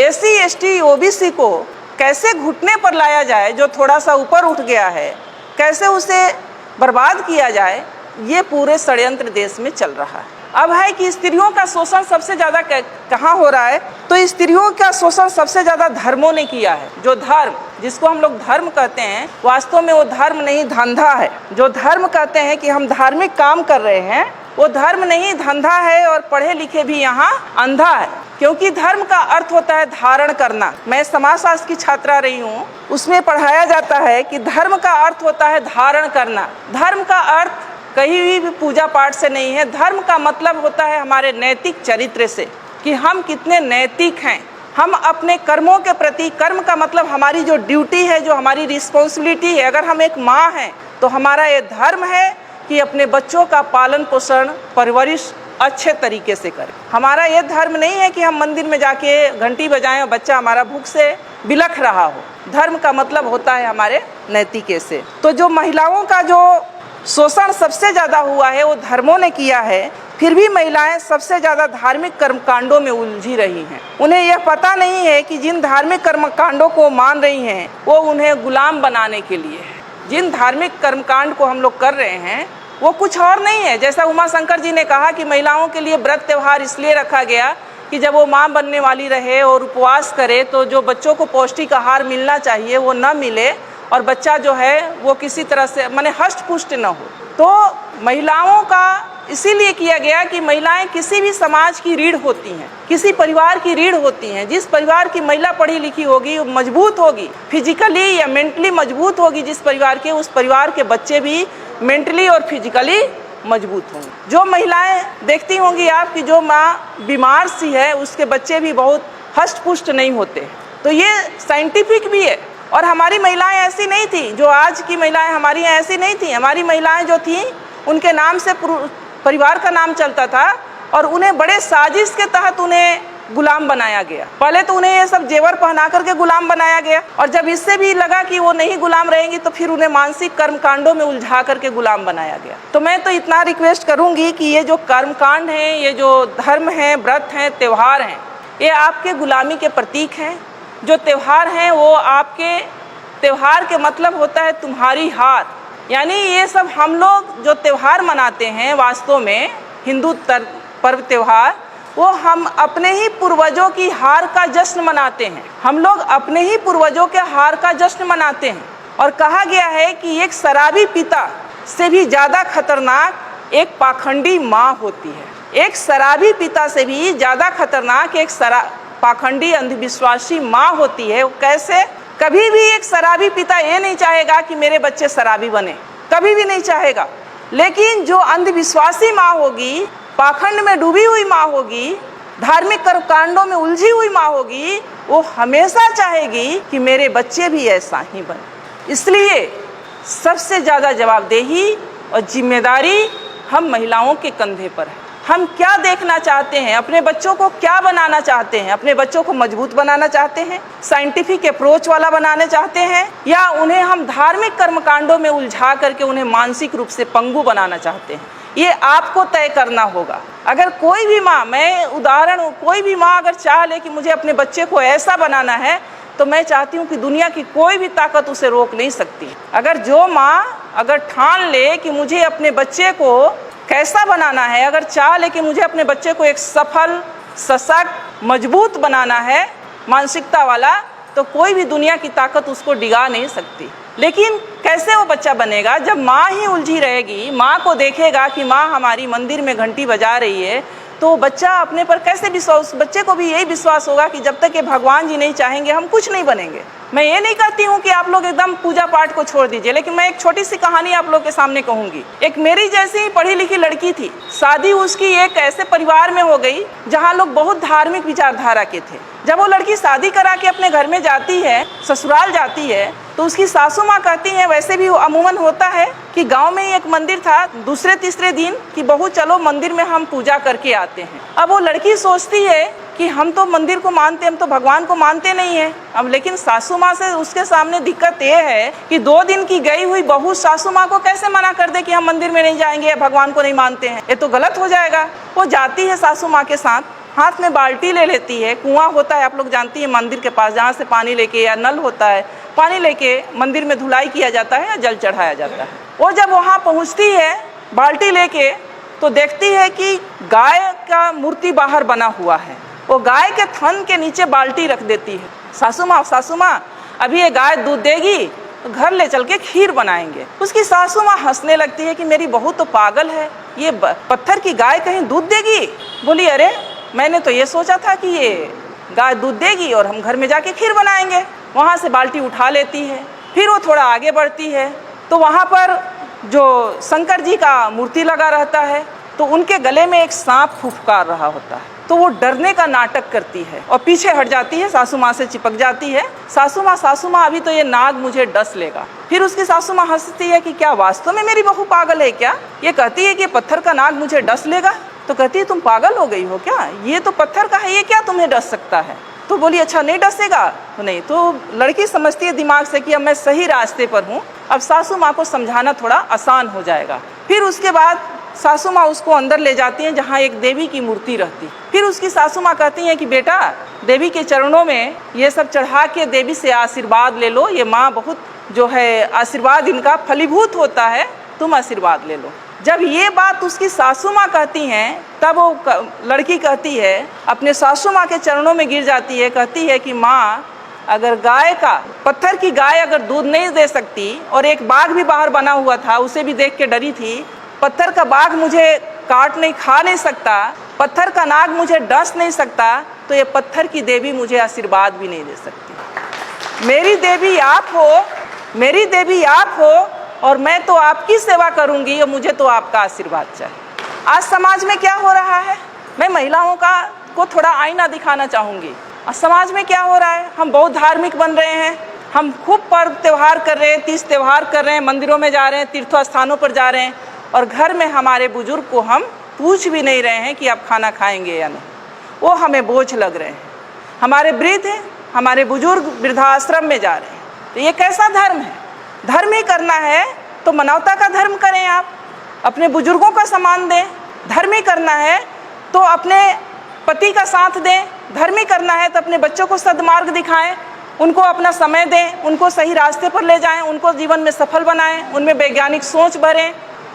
SC ST OBC को कैसे घुटने पर लाया जाए, जो थोड़ा सा ऊपर उठ गया है, कैसे उसे बर्बाद किया जाए, ये पूरे षड्यंत्र देश में चल रहा है। अब है कि स्त्रियों का शोषण सबसे ज़्यादा कहाँ हो रहा है, तो स्त्रियों का शोषण सबसे ज़्यादा धर्मों ने किया है। जो धर्म जिसको हम लोग धर्म कहते हैं, वास्तव में वो धर्म नहीं धंधा है। जो धर्म कहते हैं कि हम धार्मिक काम कर रहे हैं, वो धर्म नहीं धंधा है। और पढ़े लिखे भी यहाँ अंधा है, क्योंकि धर्म का अर्थ होता है धारण करना। मैं समाजशास्त्र की छात्रा रही हूँ, उसमें पढ़ाया जाता है कि धर्म का अर्थ होता है धारण करना। धर्म का अर्थ कहीं भी पूजा पाठ से नहीं है। धर्म का मतलब होता है हमारे नैतिक चरित्र से, कि हम कितने नैतिक हैं। हम अपने कर्मों के प्रति, कर्म का मतलब हमारी जो ड्यूटी है, जो हमारी रिस्पॉन्सिबिलिटी है। अगर हम एक माँ हैं तो हमारा ये धर्म है कि अपने बच्चों का पालन पोषण परवरिश अच्छे तरीके से करें। हमारा ये धर्म नहीं है कि हम मंदिर में जाके घंटी बजाएं और बच्चा हमारा भूख से बिलख रहा हो। धर्म का मतलब होता है हमारे नैतिके से। तो जो महिलाओं का जो शोषण सबसे ज़्यादा हुआ है वो धर्मों ने किया है, फिर भी महिलाएं सबसे ज़्यादा धार्मिक कर्मकांडों में उलझी रही हैं। उन्हें यह पता नहीं है कि जिन धार्मिक कर्मकांडों को मान रही हैं वो उन्हें गुलाम बनाने के लिए है। जिन धार्मिक कर्मकांड को हम लोग कर रहे हैं वो कुछ और नहीं है। जैसा उमा शंकर जी ने कहा कि महिलाओं के लिए व्रत त्यौहार इसलिए रखा गया कि जब वो माँ बनने वाली रहे और उपवास करे तो जो बच्चों को पौष्टिक आहार मिलना चाहिए वो न मिले और बच्चा जो है वो किसी तरह से माने हष्ट पुष्ट न हो। तो महिलाओं का इसीलिए किया गया कि महिलाएं किसी भी समाज की रीढ़ होती हैं, किसी परिवार की रीढ़ होती हैं। जिस परिवार की महिला पढ़ी लिखी होगी, मजबूत होगी, फिजिकली या मेंटली मजबूत होगी जिस परिवार के, उस परिवार के बच्चे भी मेंटली और फिजिकली मजबूत होंगे। जो महिलाएं देखती होंगी आप कि जो माँ बीमार सी है उसके बच्चे भी बहुत हष्ट पुष्ट नहीं होते। तो ये साइंटिफिक भी है। और हमारी महिलाएं ऐसी नहीं थी, जो आज की महिलाएं हमारी हैं ऐसी नहीं थी। हमारी महिलाएं जो थी उनके नाम से परिवार का नाम चलता था और उन्हें बड़े साजिश के तहत उन्हें गुलाम बनाया गया। पहले तो उन्हें ये सब जेवर पहना करके गुलाम बनाया गया और जब इससे भी लगा कि वो नहीं गुलाम रहेंगी तो फिर उन्हें मानसिक कर्मकांडों में उलझा करके गुलाम बनाया गया। तो मैं तो इतना रिक्वेस्ट करूंगी कि ये जो कर्मकांड हैं, ये जो धर्म हैं, व्रत हैं, त्यौहार हैं, ये आपके गुलामी के प्रतीक हैं। जो त्यौहार हैं वो आपके, त्यौहार के मतलब होता है तुम्हारी हार। यानी ये सब हम लोग जो त्यौहार मनाते हैं वास्तव में हिंदू पर्व त्यौहार, वो हम अपने ही पूर्वजों की हार का जश्न मनाते हैं। हम लोग अपने ही पूर्वजों के हार का जश्न मनाते हैं। और कहा गया है कि एक शराबी पिता से भी ज़्यादा खतरनाक एक पाखंडी माँ होती है। एक शराबी पिता से भी ज़्यादा खतरनाक एक पाखंडी अंधविश्वासी माँ होती है। कैसे? कभी भी एक शराबी पिता ये नहीं चाहेगा कि मेरे बच्चे शराबी बने, कभी भी नहीं चाहेगा। लेकिन जो अंधविश्वासी माँ होगी, पाखंड में डूबी हुई माँ होगी, धार्मिक कर्मकांडों में उलझी हुई माँ होगी, वो हमेशा चाहेगी कि मेरे बच्चे भी ऐसा ही बने। इसलिए सबसे ज़्यादा जवाबदेही और जिम्मेदारी हम महिलाओं के कंधे पर है। हम क्या देखना चाहते हैं, अपने बच्चों को क्या बनाना चाहते हैं? अपने बच्चों को मजबूत बनाना चाहते हैं, साइंटिफिक अप्रोच वाला बनाना चाहते हैं, या उन्हें हम धार्मिक कर्मकांडों में उलझा करके उन्हें मानसिक रूप से पंगु बनाना चाहते हैं? ये आपको तय करना होगा। अगर कोई भी माँ, मैं उदाहरण, कोई भी माँ अगर चाह ले कि मुझे अपने बच्चे को ऐसा बनाना है, तो मैं चाहती हूँ कि दुनिया की कोई भी ताकत उसे रोक नहीं सकती। अगर जो माँ अगर ठान ले कि मुझे अपने बच्चे को कैसा बनाना है, अगर चाह ले कि मुझे अपने बच्चे को एक सफल, सशक्त, मजबूत बनाना है मानसिकता वाला, तो कोई भी दुनिया की ताकत उसको डिगा नहीं सकती। लेकिन कैसे वो बच्चा बनेगा? जब माँ ही उलझी रहेगी, माँ को देखेगा कि माँ हमारी मंदिर में घंटी बजा रही है, तो बच्चा अपने पर कैसे विश्वास, बच्चे को भी यही विश्वास होगा कि जब तक ये भगवान जी नहीं चाहेंगे हम कुछ नहीं बनेंगे। मैं ये नहीं कहती हूँ कि आप लोग एकदम पूजा पाठ को छोड़ दीजिए, लेकिन मैं एक छोटी सी कहानी आप लोग के सामने कहूँगी। एक मेरी जैसी ही पढ़ी लिखी लड़की थी, शादी उसकी एक ऐसे परिवार में हो गई जहाँ लोग बहुत धार्मिक विचारधारा के थे। जब वो लड़की शादी करा के अपने घर में जाती है, ससुराल जाती है, तो उसकी सासू माँ कहती हैं, वैसे भी अमूमन होता है कि गांव में ही एक मंदिर था, दूसरे तीसरे दिन कि बहू चलो मंदिर में हम पूजा करके आते हैं। अब वो लड़की सोचती है कि हम तो मंदिर को मानते, हम तो भगवान को मानते नहीं है। अब लेकिन सासू माँ से उसके सामने दिक्कत ये है कि 2 दिन की गई हुई बहू सासू माँ को कैसे मना कर दे कि हम मंदिर में नहीं जाएंगे, भगवान को नहीं मानते हैं, ये तो गलत हो जाएगा। वो जाती है सासू माँ के साथ, हाथ में बाल्टी ले लेती है, कुआं होता है आप लोग जानती है मंदिर के पास, जहाँ से पानी लेके, या नल होता है, पानी लेके मंदिर में धुलाई किया जाता है या जल चढ़ाया जाता है। वो जब वहाँ पहुँचती है बाल्टी लेके, तो देखती है कि गाय का मूर्ति बाहर बना हुआ है। वो गाय के थन के नीचे बाल्टी रख देती है। सासू माँ अभी ये गाय दूध देगी तो घर ले चल के खीर बनाएंगे। उसकी सासू माँ हंसने लगती है कि मेरी बहू तो पागल है, ये पत्थर की गाय कहीं दूध देगी। बोली अरे मैंने तो ये सोचा था कि ये गाय दूध देगी और हम घर में जाके खीर बनाएंगे। वहाँ से बाल्टी उठा लेती है, फिर वो थोड़ा आगे बढ़ती है तो वहाँ पर जो शंकर जी का मूर्ति लगा रहता है तो उनके गले में एक सांप फुफकार रहा होता है। तो वो डरने का नाटक करती है और पीछे हट जाती है, सासू माँ से चिपक जाती है। सासू माँ अभी तो ये नाग मुझे डस लेगा। फिर उसकी सासू माँ हंसती है कि क्या वास्तव में मेरी बहू पागल है क्या? ये कहती है कि पत्थर का नाग मुझे डस लेगा। तो कहती है तुम पागल हो गई हो क्या? ये तो पत्थर का है, ये क्या तुम्हें डस सकता है? तो बोली अच्छा नहीं डसेगा तो नहीं। तो लड़की समझती है दिमाग से कि अब मैं सही रास्ते पर हूँ, अब सासू माँ को समझाना थोड़ा आसान हो जाएगा। फिर उसके बाद सासू माँ उसको अंदर ले जाती हैं जहाँ एक देवी की मूर्ति रहती। फिर उसकी सासू माँ कहती हैं कि बेटा देवी के चरणों में ये सब चढ़ा के देवी से आशीर्वाद ले लो, ये माँ बहुत जो है आशीर्वाद इनका फलीभूत होता है, तुम आशीर्वाद ले लो। जब ये बात उसकी सासू माँ कहती हैं तब वो लड़की कहती है, अपने सासू माँ के चरणों में गिर जाती है, कहती है कि माँ अगर गाय का पत्थर की गाय अगर दूध नहीं दे सकती और एक बाघ भी बाहर बना हुआ था उसे भी देख के डरी थी, पत्थर का बाघ मुझे काट नहीं खा नहीं सकता, पत्थर का नाग मुझे डस नहीं सकता, तो ये पत्थर की देवी मुझे आशीर्वाद भी नहीं दे सकती। मेरी देवी आप हो, मेरी देवी आप हो और मैं तो आपकी सेवा करूंगी और मुझे तो आपका आशीर्वाद चाहिए। आज समाज में क्या हो रहा है, मैं महिलाओं को थोड़ा आईना दिखाना चाहूँगी। आज समाज में क्या हो रहा है, हम बहुत धार्मिक बन रहे हैं, हम खूब पर्व त्यौहार कर रहे हैं, तीज त्यौहार कर रहे हैं, मंदिरों में जा रहे हैं, तीर्थ स्थानों पर जा रहे हैं और घर में हमारे बुजुर्ग को हम पूछ भी नहीं रहे हैं कि आप खाना खाएंगे या नहीं, वो हमें बोझ लग रहे हैं। हमारे वृद्ध हैं, हमारे बुजुर्ग वृद्धाश्रम में जा रहे हैं, तो ये कैसा धर्म है? धर्म ही करना है तो मानवता का धर्म करें, आप अपने बुजुर्गों का सम्मान दें। धर्म ही करना है तो अपने पति का साथ दें। धर्म ही करना है तो अपने बच्चों को सद्मार्ग दिखाएं, उनको अपना समय दें, उनको सही रास्ते पर ले जाएं, उनको जीवन में सफल बनाएं, उनमें वैज्ञानिक सोच भरें,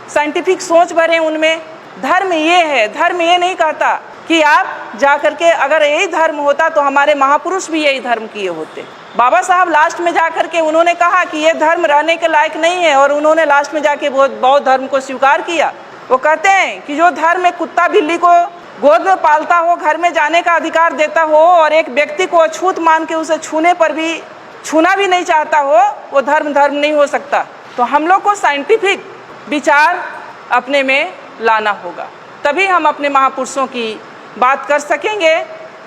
साइंटिफिक सोच भरें उनमें। धर्म ये है, धर्म ये नहीं कहता कि आप जा करके, अगर यही धर्म होता तो हमारे महापुरुष भी यही धर्म किए होते। बाबा साहब लास्ट में जा करके उन्होंने कहा कि ये धर्म रहने के लायक नहीं है और उन्होंने लास्ट में जाके बौद्ध धर्म को स्वीकार किया। वो कहते हैं कि जो धर्म एक कुत्ता बिल्ली को गोद में पालता हो, घर में जाने का अधिकार देता हो और एक व्यक्ति को अछूत मान के उसे छूने पर भी छूना भी नहीं चाहता हो, वो धर्म नहीं हो सकता। तो हम लोग को साइंटिफिक विचार अपने में लाना होगा, तभी हम अपने महापुरुषों की बात कर सकेंगे,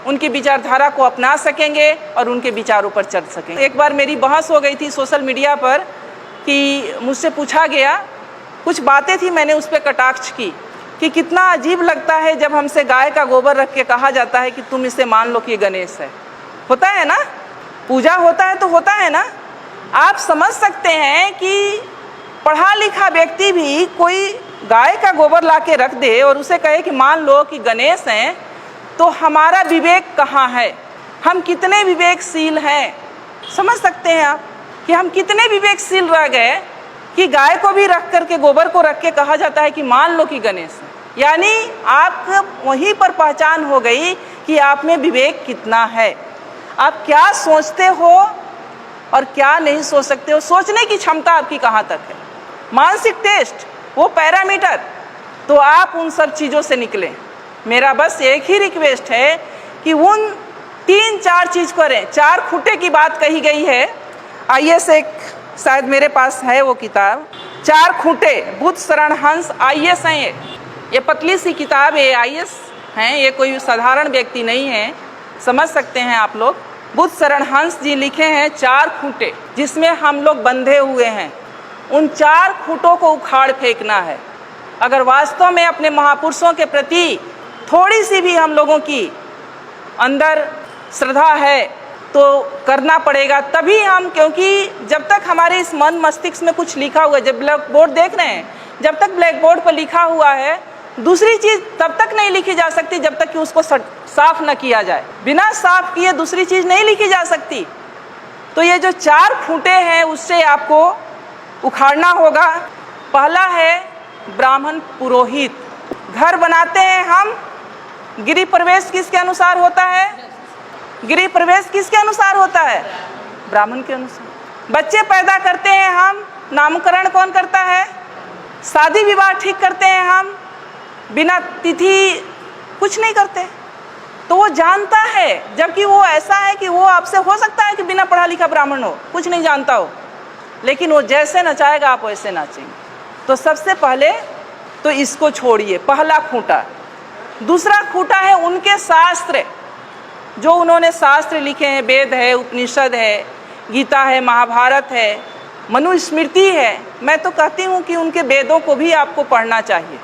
उनकी विचारधारा को अपना सकेंगे और उनके विचारों पर चल सकेंगे। एक बार मेरी बहस हो गई थी सोशल मीडिया पर कि मुझसे पूछा गया, कुछ बातें थी, मैंने उस पर कटाक्ष की कि कितना अजीब लगता है जब हमसे गाय का गोबर रख के कहा जाता है कि तुम इसे मान लो कि गणेश है। होता है ना, पूजा होता है तो होता है ना। आप समझ सकते हैं कि पढ़ा लिखा व्यक्ति भी कोई गाय का गोबर ला के रख दे और उसे कहे कि मान लो कि गणेश हैं, तो हमारा विवेक कहाँ है? हम कितने विवेकशील हैं? समझ सकते हैं आप कि हम कितने विवेकशील रह गए कि गाय को भी रख करके, गोबर को रख के कहा जाता है कि मान लो कि गणेश है। यानी आप वहीं पर पहचान हो गई कि आप में विवेक कितना है, आप क्या सोचते हो और क्या नहीं सोच सकते हो, सोचने की क्षमता आपकी कहाँ तक है। मानसिक टेस्ट, वो पैरामीटर, तो आप उन सब चीज़ों से निकलें। मेरा बस एक ही रिक्वेस्ट है कि उन 3-4 चीज़ करें। 4 खूंटे की बात कही गई है, IAS एक शायद मेरे पास है वो किताब, 4 खूंटे, बुद्ध शरण हंस IAS हैं। ये पतली सी किताब है, IAS हैं, ये कोई साधारण व्यक्ति नहीं है, समझ सकते हैं आप लोग। बुद्ध शरण हंस जी लिखे हैं 4 खूंटे, जिसमें हम लोग बंधे हुए हैं। उन 4 खूंटों को उखाड़ फेंकना है। अगर वास्तव में अपने महापुरुषों के प्रति थोड़ी सी भी हम लोगों की अंदर श्रद्धा है तो करना पड़ेगा, तभी हम, क्योंकि जब तक हमारे इस मन मस्तिष्क में कुछ लिखा हुआ है, जब ब्लैक बोर्ड देख रहे हैं, जब तक ब्लैक बोर्ड पर लिखा हुआ है, दूसरी चीज़ तब तक नहीं लिखी जा सकती जब तक कि उसको साफ न किया जाए। बिना साफ किए दूसरी चीज़ नहीं लिखी जा सकती। तो ये जो 4 खूंटे हैं उससे आपको उखाड़ना होगा। पहला है ब्राह्मण पुरोहित। घर बनाते हैं हम, गृह प्रवेश किसके अनुसार होता है? गृह प्रवेश किसके अनुसार होता है? ब्राह्मण के अनुसार। बच्चे पैदा करते हैं हम, नामकरण कौन करता है? शादी विवाह ठीक करते हैं हम, बिना तिथि कुछ नहीं करते। तो वो जानता है, जबकि वो ऐसा है कि वो आपसे हो सकता है कि बिना पढ़ा लिखा ब्राह्मण हो, कुछ नहीं जानता हो, लेकिन वो जैसे नचाएगा आप वैसे नाचेंगे। तो सबसे पहले तो इसको छोड़िए, पहला खूंटा। दूसरा खूंटा है उनके शास्त्र, जो उन्होंने शास्त्र लिखे हैं, वेद है, उपनिषद है, गीता है, महाभारत है, मनुस्मृति है। मैं तो कहती हूँ कि उनके वेदों को भी आपको पढ़ना चाहिए।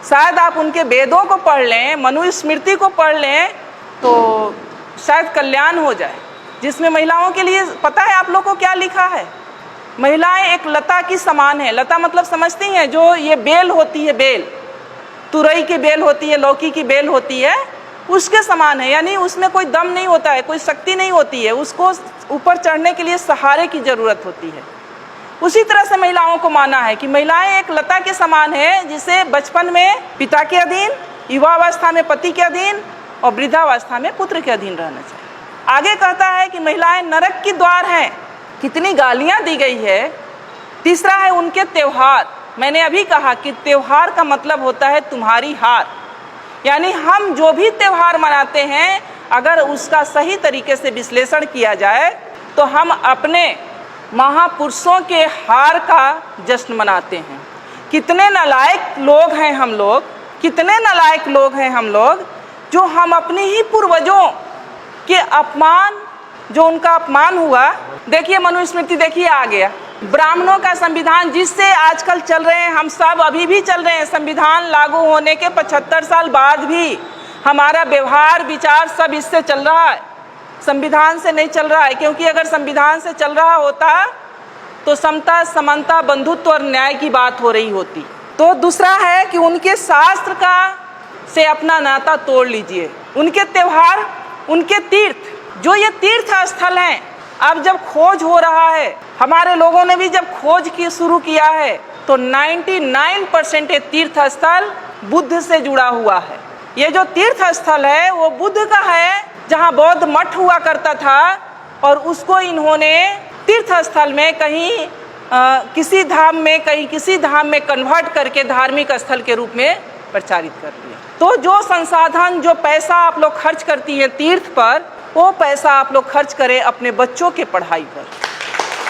शायद आप उनके वेदों को पढ़ लें, मनुस्मृति को पढ़ लें, तो शायद कल्याण हो जाए। जिसमें महिलाओं के लिए पता है आप लोग को क्या लिखा है? महिलाएं एक लता की समान है। लता मतलब समझती हैं, जो ये बेल होती है, बेल, तुरई की बेल होती है, लौकी की बेल होती है, उसके समान है। यानी उसमें कोई दम नहीं होता है, कोई शक्ति नहीं होती है, उसको ऊपर चढ़ने के लिए सहारे की जरूरत होती है। उसी तरह से महिलाओं को माना है कि महिलाएं एक लता के समान है, जिसे बचपन में पिता के अधीन, युवावस्था में पति के अधीन और वृद्धावस्था में पुत्र के अधीन रहना चाहिए। आगे कहता है कि महिलाएं नरक की द्वार हैं। कितनी गालियां दी गई है। तीसरा है उनके त्योहार। मैंने अभी कहा कि त्योहार का मतलब होता है तुम्हारी हार। यानी हम जो भी त्योहार मनाते हैं, अगर उसका सही तरीके से विश्लेषण किया जाए तो हम अपने महापुरुषों के हार का जश्न मनाते हैं। कितने नालायक लोग हैं हम लोग, कितने नालायक लोग हैं हम लोग, जो हम अपने ही पूर्वजों के अपमान, जो उनका अपमान हुआ। देखिए मनुस्मृति, देखिए आ गया ब्राह्मणों का संविधान, जिससे आजकल चल रहे हैं हम सब, अभी भी चल रहे हैं। संविधान लागू होने के 75 साल बाद भी हमारा व्यवहार विचार सब इससे चल रहा है, संविधान से नहीं चल रहा है। क्योंकि अगर संविधान से चल रहा होता तो समता, समानता, बंधुत्व और न्याय की बात हो रही होती। तो दूसरा है कि उनके शास्त्र का से अपना नाता तोड़ लीजिए। उनके त्योहार, उनके तीर्थ, जो ये तीर्थ स्थल हैं, अब जब खोज हो रहा है, हमारे लोगों ने भी जब खोज की शुरू किया है, तो 99% ये तीर्थ स्थल बुद्ध से जुड़ा हुआ है। ये जो तीर्थ स्थल है वो बुद्ध का है, जहाँ बौद्ध मठ हुआ करता था, और उसको इन्होंने तीर्थ स्थल में कहीं किसी धाम में, कहीं किसी धाम में कन्वर्ट करके धार्मिक स्थल के रूप में प्रचारित कर दिया। तो जो संसाधन, जो पैसा आप लोग खर्च करती हैं तीर्थ पर, वो पैसा आप लोग खर्च करें अपने बच्चों के पढ़ाई पर।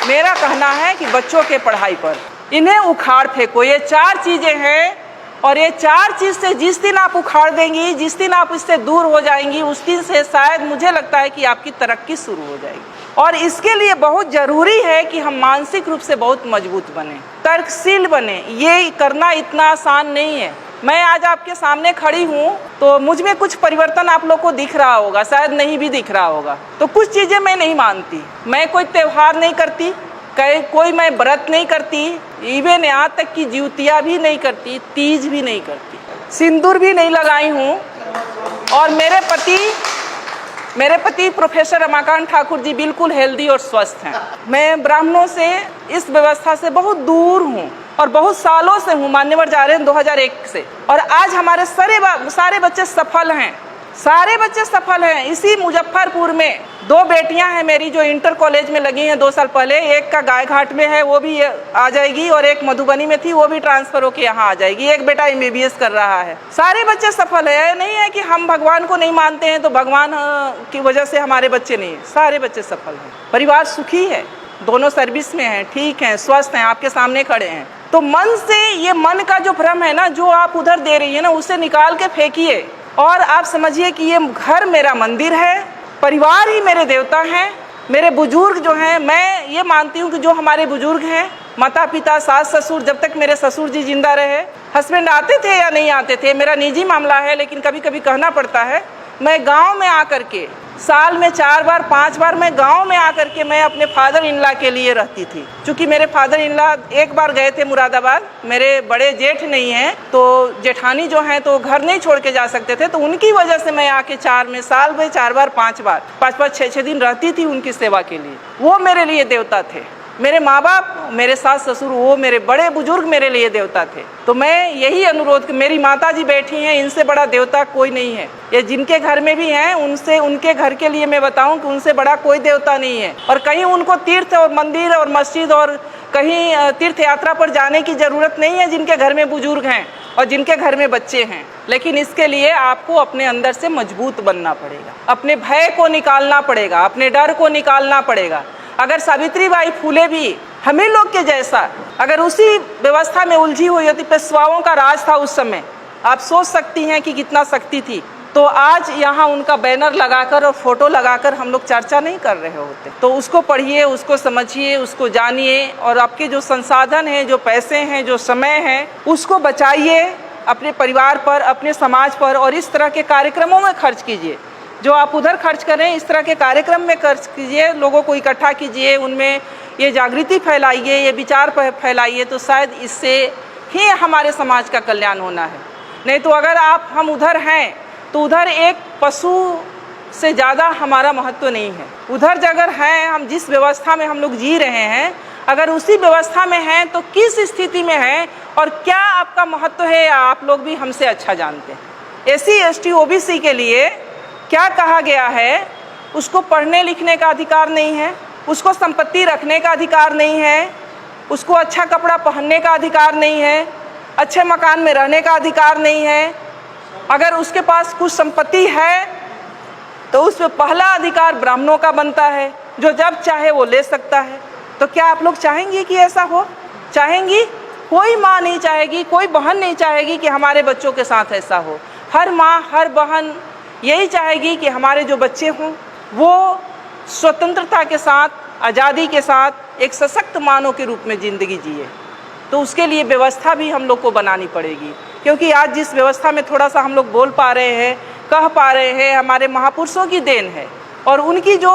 मेरा कहना है कि बच्चों के पढ़ाई पर इन्हें उखाड़ फेंको। ये 4 चीज़ें हैं, और ये 4 चीज़ से जिस दिन आप उखाड़ देंगी, जिस दिन आप इससे दूर हो जाएंगी, उस दिन से शायद मुझे लगता है कि आपकी तरक्की शुरू हो जाएगी। और इसके लिए बहुत ज़रूरी है कि हम मानसिक रूप से बहुत मजबूत बने, तर्कशील बने। ये करना इतना आसान नहीं है। मैं आज आपके सामने खड़ी हूँ तो मुझ में कुछ परिवर्तन आप लोग को दिख रहा होगा, शायद नहीं भी दिख रहा होगा। तो कुछ चीज़ें मैं नहीं मानती, मैं कोई त्यौहार नहीं करती, कोई मैं व्रत नहीं करती, इवन यहाँ तक कि जिउतिया भी नहीं करती, तीज भी नहीं करती, सिंदूर भी नहीं लगाई हूँ। और मेरे पति प्रोफेसर रमाकांत ठाकुर जी बिल्कुल हेल्दी और स्वस्थ हैं। मैं ब्राह्मणों से, इस व्यवस्था से बहुत दूर हूँ और बहुत सालों से हूँ। मान्यवर जा रहे हैं 2001 से, और आज हमारे सारे बच्चे सफल हैं, सारे बच्चे सफल हैं। इसी मुजफ्फरपुर में 2 बेटियां हैं मेरी जो इंटर कॉलेज में लगी हैं 2 साल पहले। एक का गायघाट में है, वो भी आ जाएगी, और एक मधुबनी में थी, वो भी ट्रांसफर होकर यहाँ आ जाएगी। एक बेटा MBBS कर रहा है। सारे बच्चे सफल है। नहीं है कि हम भगवान को नहीं मानते हैं तो भगवान की वजह से हमारे बच्चे नहीं है, सारे बच्चे सफल हैं। परिवार सुखी है, दोनों सर्विस में हैं, ठीक हैं, स्वस्थ हैं, आपके सामने खड़े हैं। तो मन से, ये मन का जो भ्रम है ना, जो आप उधर दे रही है ना, उसे निकाल के फेंकिए और आप समझिए कि ये घर मेरा मंदिर है, परिवार ही मेरे देवता हैं। मेरे बुजुर्ग जो हैं, मैं ये मानती हूँ कि जो हमारे बुजुर्ग हैं, माता पिता, सास ससुर, जब तक मेरे ससुर जी जिंदा रहे, हस्बैंड आते थे या नहीं आते थे, मेरा निजी मामला है, लेकिन कभी कभी कहना पड़ता है। मैं गांव में आकर के, साल में 4 बार 5 बार मैं गांव में आकर के मैं अपने फादर इन लॉ के लिए रहती थी। क्योंकि मेरे फादर इन लॉ एक बार गए थे मुरादाबाद, मेरे बड़े जेठ नहीं हैं, तो जेठानी जो हैं तो घर नहीं छोड़ के जा सकते थे, तो उनकी वजह से मैं आके साल में 4 बार 5 बार 5-5 6-6 दिन रहती थी उनकी सेवा के लिए। वो मेरे लिए देवता थे। मेरे माँ बाप, मेरे सास ससुर, वो मेरे बड़े बुजुर्ग मेरे लिए देवता थे। तो मैं यही अनुरोध, मेरी माता जी बैठी हैं, इनसे बड़ा देवता कोई नहीं है। ये जिनके घर में भी हैं, उनसे, उनके घर के लिए मैं बताऊं कि उनसे बड़ा कोई देवता नहीं है। और कहीं उनको तीर्थ और मंदिर और मस्जिद और कहीं तीर्थ यात्रा पर जाने की ज़रूरत नहीं है जिनके घर में बुजुर्ग हैं और जिनके घर में बच्चे हैं। लेकिन इसके लिए आपको अपने अंदर से मजबूत बनना पड़ेगा, अपने भय को निकालना पड़ेगा, अपने डर को निकालना पड़ेगा। अगर सावित्रीबाई फुले भी हमें लोग के जैसा अगर उसी व्यवस्था में उलझी हुई होती, पेशवाओं का राज था उस समय, आप सोच सकती हैं कि कितना शक्ति थी, तो आज यहाँ उनका बैनर लगाकर और फोटो लगाकर हम लोग चर्चा नहीं कर रहे होते। तो उसको पढ़िए, उसको समझिए, उसको जानिए और आपके जो संसाधन हैं, जो पैसे हैं, जो समय है, उसको बचाइए अपने परिवार पर, अपने समाज पर, और इस तरह के कार्यक्रमों में खर्च कीजिए। जो आप उधर खर्च करें, इस तरह के कार्यक्रम में खर्च कीजिए, लोगों को इकट्ठा कीजिए, उनमें ये जागृति फैलाइए, ये विचार फैलाइए, तो शायद इससे ही हमारे समाज का कल्याण होना है। नहीं तो अगर हम उधर हैं तो उधर एक पशु से ज़्यादा हमारा महत्व नहीं है। उधर अगर हैं, हम जिस व्यवस्था में हम लोग जी रहे हैं, अगर उसी व्यवस्था में हैं तो किस स्थिति में हैं और क्या आपका महत्व है, आप लोग भी हमसे अच्छा जानते हैं। SC ST OBC के लिए क्या कहा गया है, उसको पढ़ने लिखने का अधिकार नहीं है, उसको संपत्ति रखने का अधिकार नहीं है, उसको अच्छा कपड़ा पहनने का अधिकार नहीं है, अच्छे मकान में रहने का अधिकार नहीं है। अगर उसके पास कुछ संपत्ति है तो उस पर पहला अधिकार ब्राह्मणों का बनता है, जो जब चाहे वो ले सकता है। तो क्या आप लोग चाहेंगे कि ऐसा हो? चाहेंगी? कोई माँ नहीं चाहेगी, कोई बहन नहीं चाहेगी कि हमारे बच्चों के साथ ऐसा हो। हर माँ, हर बहन यही चाहेगी कि हमारे जो बच्चे हों वो स्वतंत्रता के साथ, आज़ादी के साथ एक सशक्त मानव के रूप में ज़िंदगी जिए। तो उसके लिए व्यवस्था भी हम लोग को बनानी पड़ेगी, क्योंकि आज जिस व्यवस्था में थोड़ा सा हम लोग बोल पा रहे हैं, कह पा रहे हैं, हमारे महापुरुषों की देन है। और उनकी जो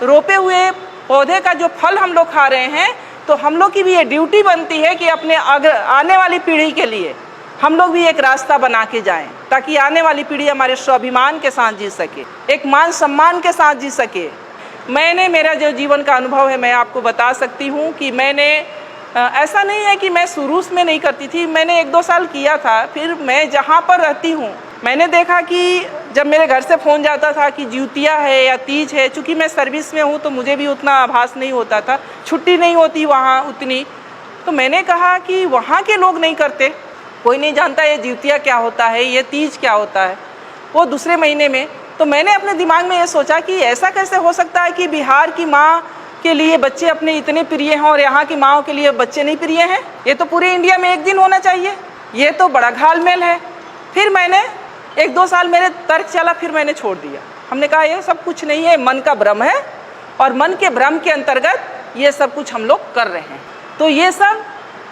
रोपे हुए पौधे का जो फल हम लोग खा रहे हैं, तो हम लोग की भी ये ड्यूटी बनती है कि अपने आने वाली पीढ़ी के लिए हम लोग भी एक रास्ता बना के जाएं, ताकि आने वाली पीढ़ी हमारे स्वाभिमान के साथ जी सके, एक मान सम्मान के साथ जी सके। मेरा जो जीवन का अनुभव है, मैं आपको बता सकती हूँ कि मैंने ऐसा नहीं है कि मैं शुरू में नहीं करती थी, मैंने 1-2 साल किया था। फिर मैं जहाँ पर रहती हूँ, मैंने देखा कि जब मेरे घर से फ़ोन जाता था कि ज्योतिया है या तीज है, चूँकि मैं सर्विस में हूँ तो मुझे भी उतना आभास नहीं होता था, छुट्टी नहीं होती वहाँ उतनी। तो मैंने कहा कि वहाँ के लोग नहीं करते, कोई नहीं जानता ये ज्योतिया क्या होता है, ये तीज क्या होता है, वो दूसरे महीने में। तो मैंने अपने दिमाग में ये सोचा कि ऐसा कैसे हो सकता है कि बिहार की माँ के लिए बच्चे अपने इतने प्रिय हैं और यहाँ की माँओं के लिए बच्चे नहीं प्रिय हैं। ये तो पूरे इंडिया में एक दिन होना चाहिए, ये तो बड़ा घालमेल है। फिर मैंने 1-2 साल मेरे तर्क चला, फिर मैंने छोड़ दिया। हमने कहा ये सब कुछ नहीं है, मन का भ्रम है, और मन के भ्रम के अंतर्गत ये सब कुछ हम लोग कर रहे हैं। तो ये सब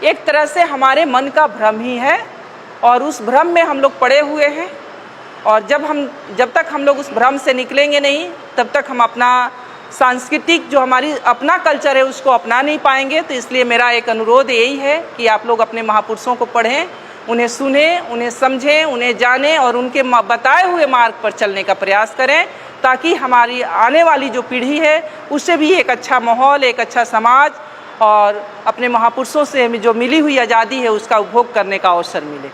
एक तरह से हमारे मन का भ्रम ही है, और उस भ्रम में हम लोग पड़े हुए हैं। और जब तक हम लोग उस भ्रम से निकलेंगे नहीं, तब तक हम अपना सांस्कृतिक जो हमारी अपना कल्चर है उसको अपना नहीं पाएंगे। तो इसलिए मेरा एक अनुरोध यही है कि आप लोग अपने महापुरुषों को पढ़ें, उन्हें सुनें, उन्हें समझें, उन्हें जानें और उनके बताए हुए मार्ग पर चलने का प्रयास करें, ताकि हमारी आने वाली जो पीढ़ी है उससे भी एक अच्छा माहौल, एक अच्छा समाज और अपने महापुरुषों से जो मिली हुई आज़ादी है उसका उपभोग करने का अवसर मिले।